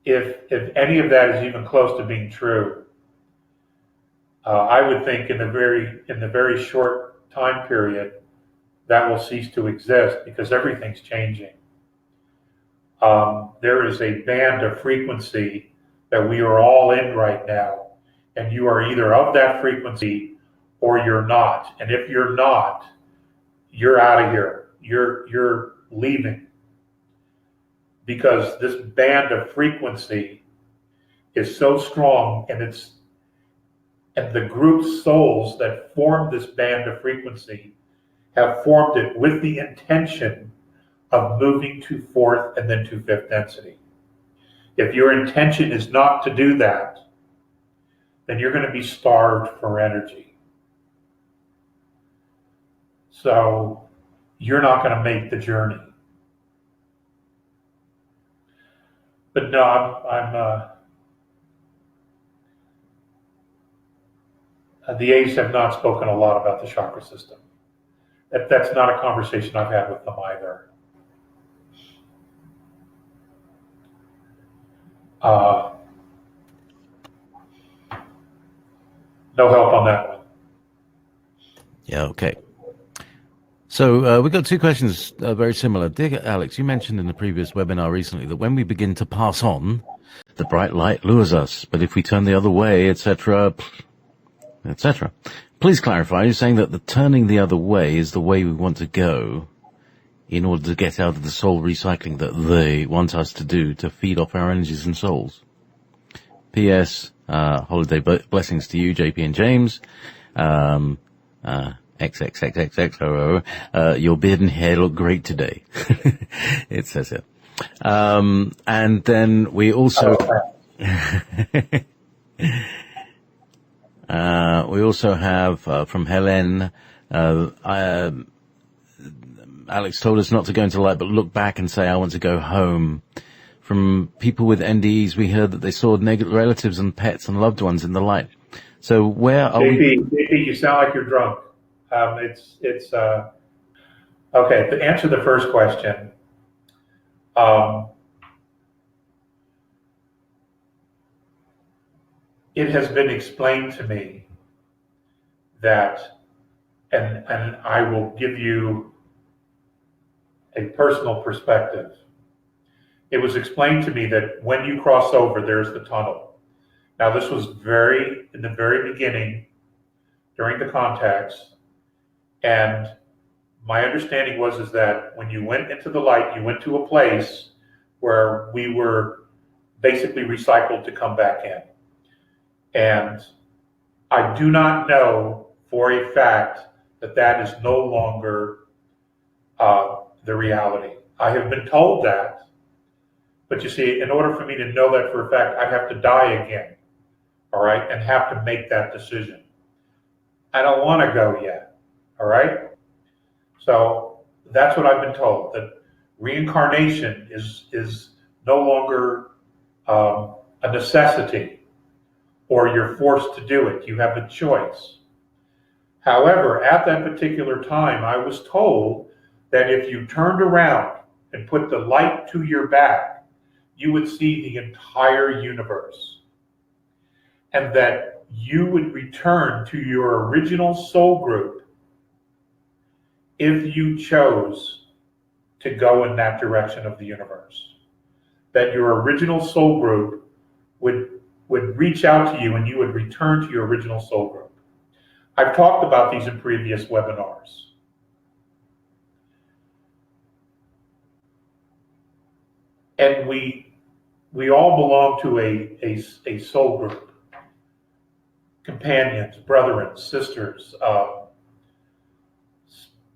If any of that is even close to being true, I would think in the very short time period that will cease to exist, because everything's changing. There is a band of frequency that we are all in right now, and you are either of that frequency or you're not. And if you're not, you're out of here. You're leaving, because this band of frequency is so strong, and the group souls that form this band of frequency have formed it with the intention of moving to fourth and then to fifth density. If your intention is not to do that, then you're going to be starved for energy. So you're not going to make the journey. But no, I'm the A's have not spoken a lot about the chakra system. That's not a conversation I've had with them either. No help on that one. Yeah, okay. So we've got two questions very similar. Dear Alex, you mentioned in the previous webinar recently that when we begin to pass on, the bright light lures us, but if we turn the other way, etc., etc. Please clarify. You're saying that the turning the other way is the way we want to go in order to get out of the soul recycling that they want us to do to feed off our energies and souls. P.S. Holiday blessings to you, JP and James. XXXXXOO. Your beard and hair look great today. It says it. And then we also we also have from Helen. Alex told us not to go into light, but look back and say, "I want to go home." From people with NDEs, we heard that they saw negative relatives and pets and loved ones in the light. So where are we? JP, you sound like you're drunk. Okay. To answer the first question, it has been explained to me that, and I will give you a personal perspective. It was explained to me that when you cross over, there's the tunnel. Now, this was in the very beginning, during the contacts, and my understanding is that when you went into the light, you went to a place where we were basically recycled to come back in. And I do not know for a fact that is no longer the reality. I have been told that, but you see, in order for me to know that for a fact, I'd have to die again, all right, and have to make that decision. I don't want to go yet, all right? So that's what I've been told, that reincarnation is no longer a necessity, or you're forced to do it. You have a choice. However, at that particular time, I was told that if you turned around and put the light to your back, you would see the entire universe, and that you would return to your original soul group if you chose to go in that direction of the universe. That your original soul group would reach out to you and you would return to your original soul group. I've talked about these in previous webinars. And we all belong to a soul group. Companions, brethren, sisters,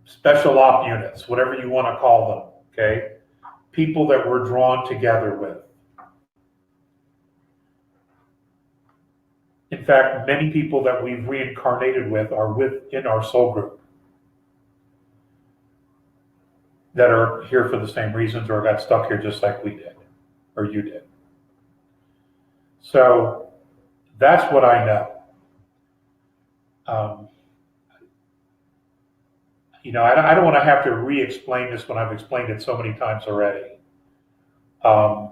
special op units, whatever you want to call them, okay? People that we're drawn together with. In fact, many people that we've reincarnated with are within our soul group that are here for the same reasons or got stuck here just like we did, or you did. So that's what I know. I don't want to have to re-explain this when I've explained it so many times already. I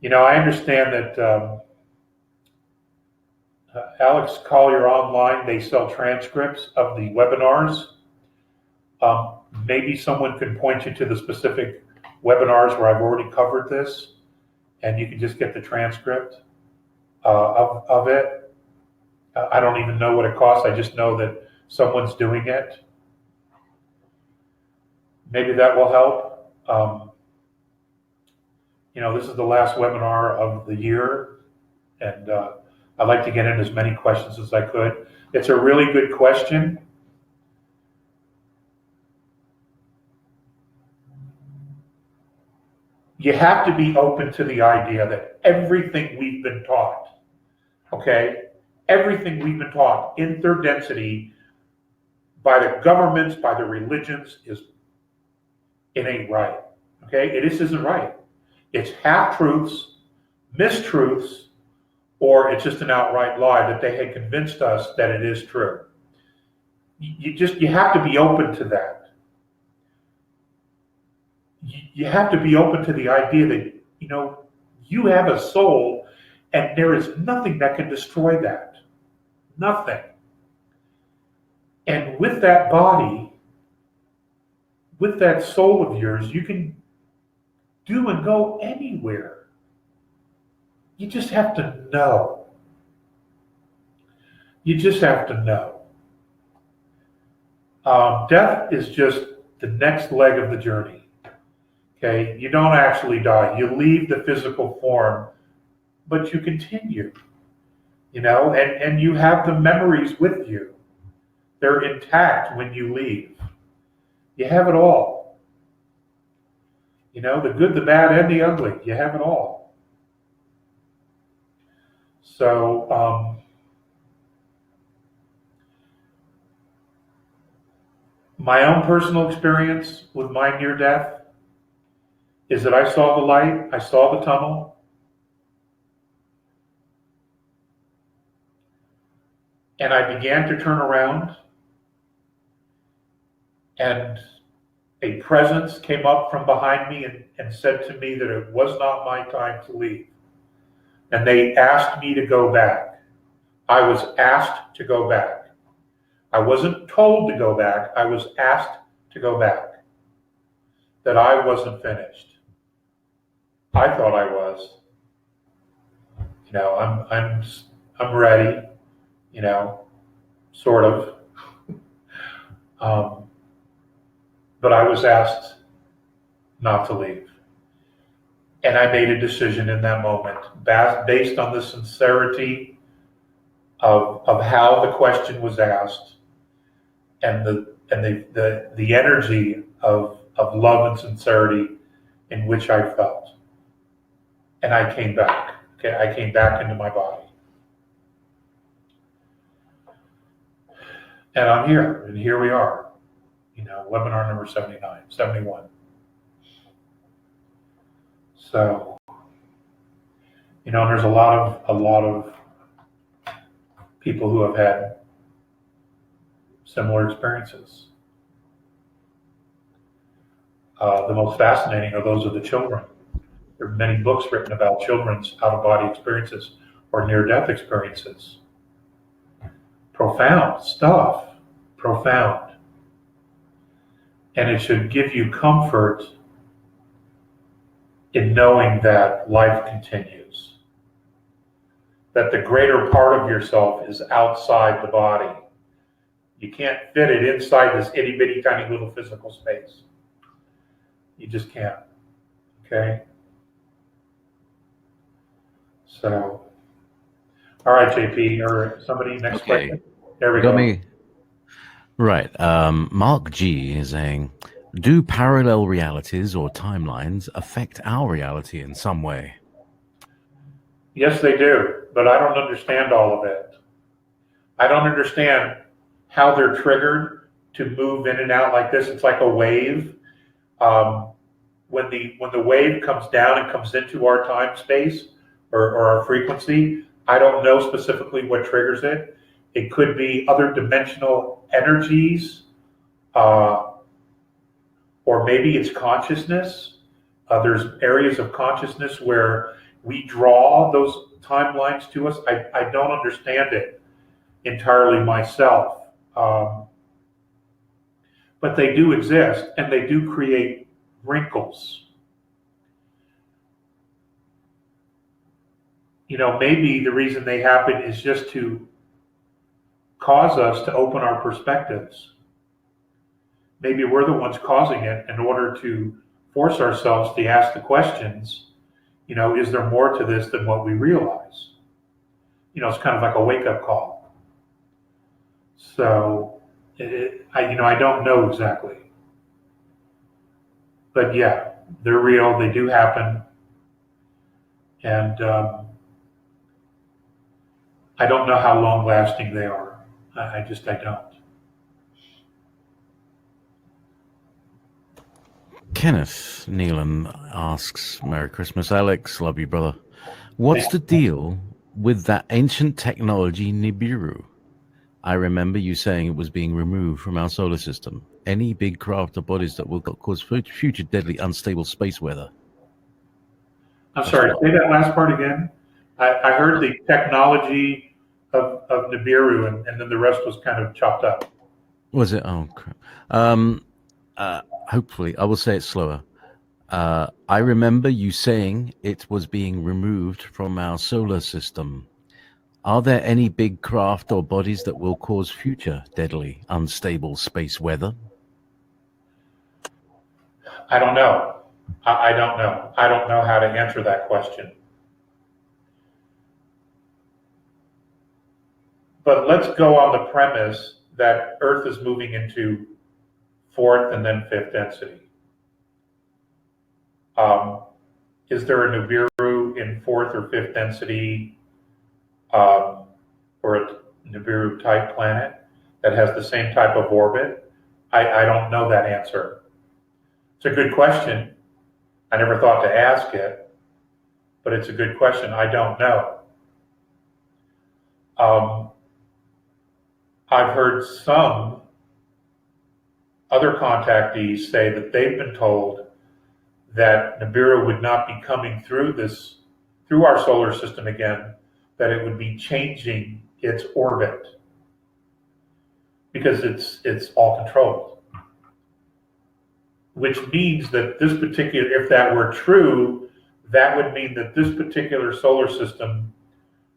understand that Alex Collier online, they sell transcripts of the webinars. Maybe someone can point you to the specific webinars where I've already covered this, and you can just get the transcript of it. I don't even know what it costs. I just know that someone's doing it. Maybe that will help. This is the last webinar of the year, and I'd like to get in as many questions as I could. It's a really good question. You have to be open to the idea that everything we've been taught, okay, everything we've been taught in third density by the governments, by the religions, it ain't right, okay? This isn't right. It's half-truths, mistruths, or it's just an outright lie that they had convinced us that it is true. You have to be open to that. You have to be open to the idea that, you have a soul and there is nothing that can destroy that. Nothing. And with that body, with that soul of yours, you can do and go anywhere. You just have to know. You just have to know. Death is just the next leg of the journey. Okay, you don't actually die. You leave the physical form, but you continue. And you have the memories with you. They're intact when you leave. You have it all. The good, the bad, and the ugly. You have it all. So, my own personal experience with my near death is that I saw the light, I saw the tunnel, and I began to turn around, and a presence came up from behind me and said to me that it was not my time to leave. And they asked me to go back. I was asked to go back. I wasn't told to go back. I was asked to go back. That I wasn't finished. I thought I was. I'm ready. Sort of. But I was asked not to leave. And I made a decision in that moment based on the sincerity of how the question was asked and the energy of love and sincerity in which I felt. And I came back. Okay, I came back into my body. And I'm here, and here we are. Webinar number 71. So, there's a lot of people who have had similar experiences. The most fascinating are those of the children. There are many books written about children's out-of-body experiences or near-death experiences. Profound stuff. Profound. And it should give you comfort in knowing that life continues. That the greater part of yourself is outside the body. You can't fit it inside this itty-bitty tiny little physical space. You just can't. Okay? So, all right, JP, or somebody, next question. There we go. Me. Right. Mark G is saying, Do parallel realities or timelines affect our reality in some way? Yes, they do, but I don't understand all of it. I don't understand how they're triggered to move in and out like this. It's like a wave. When the wave comes down and comes into our time space or our frequency, I don't know specifically what triggers it. It could be other dimensional energies, or maybe it's consciousness. There's areas of consciousness where we draw those timelines to us. I don't understand it entirely myself. But they do exist, and they do create wrinkles. You know, maybe the reason they happen is just to cause us to open our perspectives. Maybe we're the ones causing it in order to force ourselves to ask the questions, you know, is there more to this than what we realize? You know, it's kind of like a wake-up call. So, I don't know exactly. But yeah, they're real, they do happen. And I don't know how long-lasting they are. I don't. Kenneth Neelan asks, Merry Christmas, Alex. Love you, brother. What's the deal with that ancient technology Nibiru? I remember you saying it was being removed from our solar system. Any big craft or bodies that will cause future deadly unstable space weather? I'm sorry, say that last part again. I heard the technology of Nibiru, and then the rest was kind of chopped up. Was it? Oh, crap. Hopefully, I will say it slower. I remember you saying it was being removed from our solar system. Are there any big craft or bodies that will cause future deadly unstable space weather? I don't know. I don't know. I don't know how to answer that question. But let's go on the premise that Earth is moving into fourth and then fifth density. Is there a Nibiru in fourth or fifth density, or a Nibiru type planet that has the same type of orbit? I don't know that answer. It's a good question. I never thought to ask it, but it's a good question. I don't know. I've heard some other contactees say that they've been told that Nibiru would not be coming through our solar system again, that it would be changing its orbit because it's all controlled. Which means that if that were true, that would mean that this particular solar system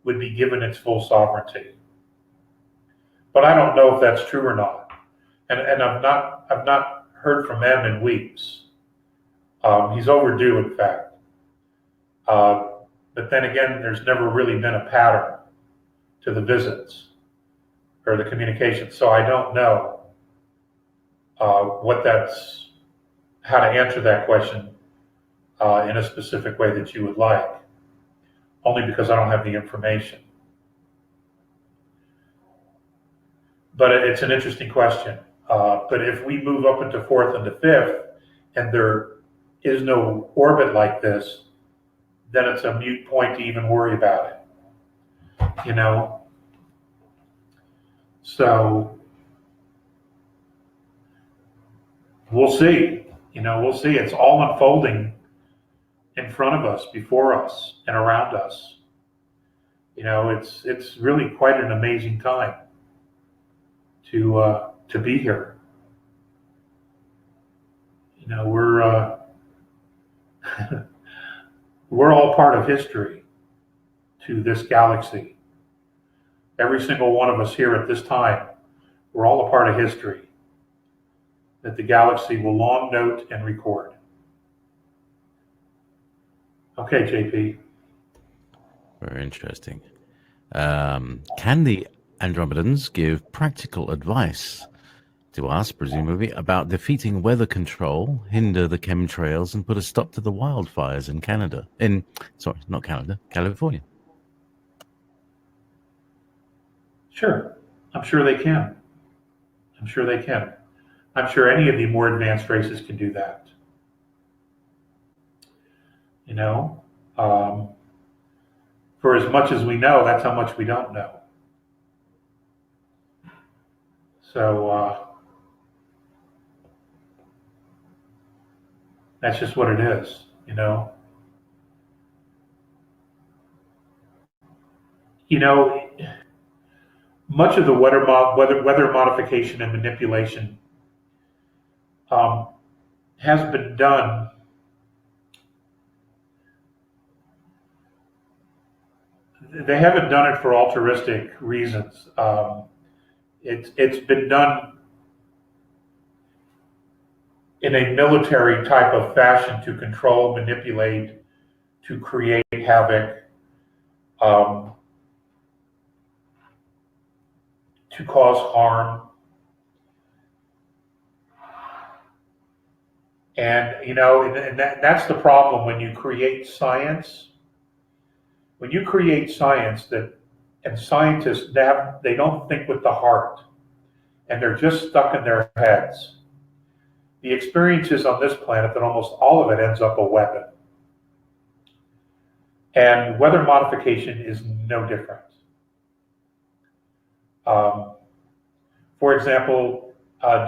would be given its full sovereignty. But I don't know if that's true or not. And I've not heard from him in weeks. He's overdue, in fact. But then again, there's never really been a pattern to the visits or the communication. So I don't know how to answer that question in a specific way that you would like, only because I don't have the information. But it's an interesting question. But if we move up into fourth and to fifth, and there is no orbit like this, then it's a moot point to even worry about it. You know? So we'll see. We'll see. It's all unfolding in front of us, before us, and around us. It's really quite an amazing time to be here. We're all part of history to this galaxy. Every single one of us here at this time, we're all a part of history that the galaxy will long note and record. Okay, JP. Very interesting. Can the Andromedans give practical advice to us, presumably, about defeating weather control, hinder the chemtrails, and put a stop to the wildfires in Canada. Sorry, not Canada, California. Sure. I'm sure they can. I'm sure they can. I'm sure any of the more advanced races can do that. You know, for as much as we know, that's how much we don't know. So that's just what it is, you know. You know, much of the weather modification and manipulation has been done they haven't done it for altruistic reasons. It's been done in a military type of fashion to control, manipulate, to create havoc, to cause harm. And, you know, and that's the problem when you create science. When you create science and scientists, they don't think with the heart, and they're just stuck in their heads. The experience is on this planet that almost all of it ends up a weapon. And weather modification is no different. For example,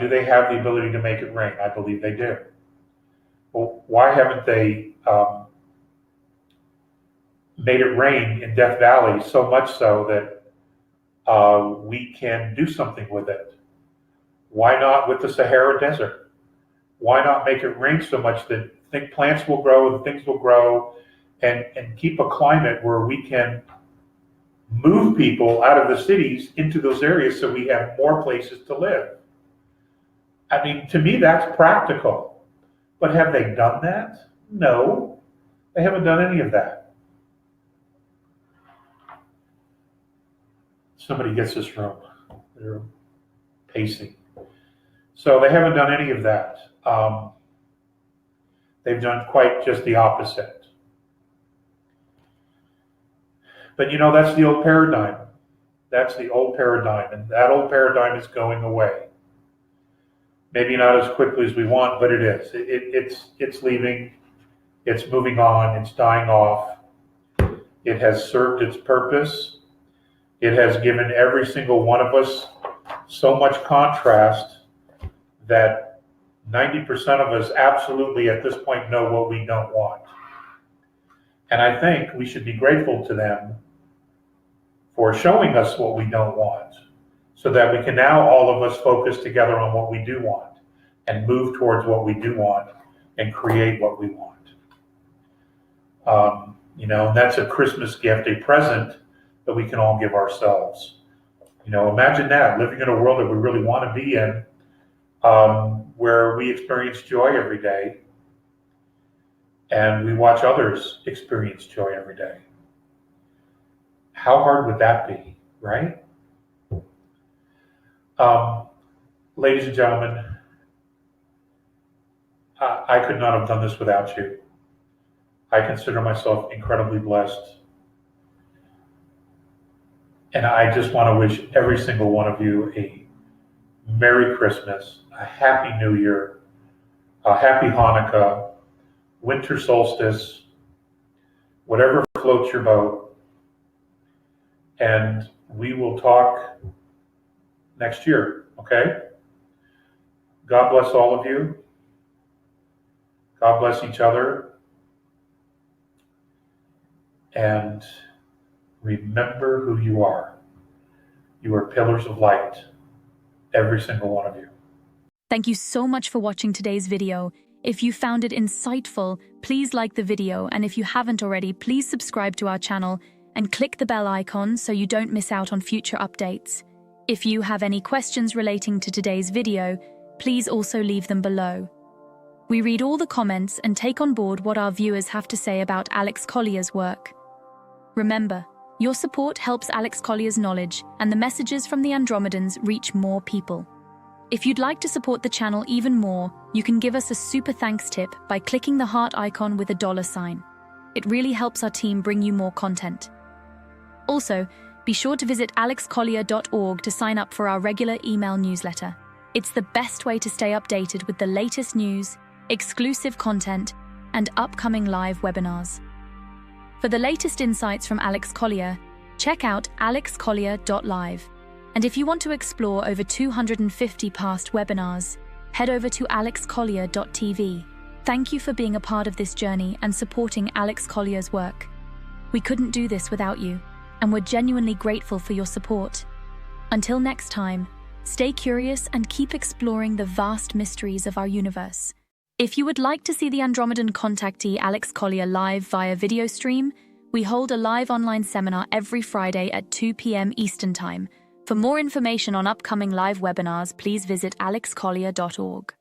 do they have the ability to make it rain? I believe they do. Well, why haven't they made it rain in Death Valley so much so that we can do something with it? Why not with the Sahara Desert? Why not make it rain so much that plants will grow and things will grow and keep a climate where we can move people out of the cities into those areas so we have more places to live? I mean, to me, that's practical. But have they done that? No, they haven't done any of that. Somebody gets this room. They're pacing. So they haven't done any of that. They've done quite just the opposite. But you know, that's the old paradigm. That's the old paradigm, and that old paradigm is going away. Maybe not as quickly as we want, but it is. It's leaving. It's moving on. It's dying off. It has served its purpose. It has given every single one of us so much contrast that 90% of us absolutely at this point know what we don't want. And I think we should be grateful to them for showing us what we don't want, so that we can now all of us focus together on what we do want and move towards what we do want and create what we want. You know, that's a Christmas gift, a present that we can all give ourselves. You know, imagine that, living in a world that we really want to be in, where we experience joy every day and we watch others experience joy every day. How hard would that be, right? Ladies and gentlemen, I could not have done this without you. I consider myself incredibly blessed. And I just want to wish every single one of you a Merry Christmas, a Happy New Year, a Happy Hanukkah, winter solstice, whatever floats your boat. And we will talk next year, okay? God bless all of you. God bless each other. And remember who you are. You are pillars of light, every single one of you. Thank you so much for watching today's video. If you found it insightful, please like the video, and if you haven't already, please subscribe to our channel and click the bell icon so you don't miss out on future updates. If you have any questions relating to today's video, please also leave them below. We read all the comments and take on board what our viewers have to say about Alex Collier's work. Remember, your support helps Alex Collier's knowledge and the messages from the Andromedans reach more people. If you'd like to support the channel even more, you can give us a super thanks tip by clicking the heart icon with a $sign. It really helps our team bring you more content. Also, be sure to visit alexcollier.org to sign up for our regular email newsletter. It's the best way to stay updated with the latest news, exclusive content, and upcoming live webinars. For the latest insights from Alex Collier, check out alexcollier.live. And if you want to explore over 250 past webinars, head over to alexcollier.tv. Thank you for being a part of this journey and supporting Alex Collier's work. We couldn't do this without you, and we're genuinely grateful for your support. Until next time, stay curious and keep exploring the vast mysteries of our universe. If you would like to see the Andromedan contactee Alex Collier live via video stream, we hold a live online seminar every Friday at 2 p.m. Eastern Time. For more information on upcoming live webinars, please visit alexcollier.org.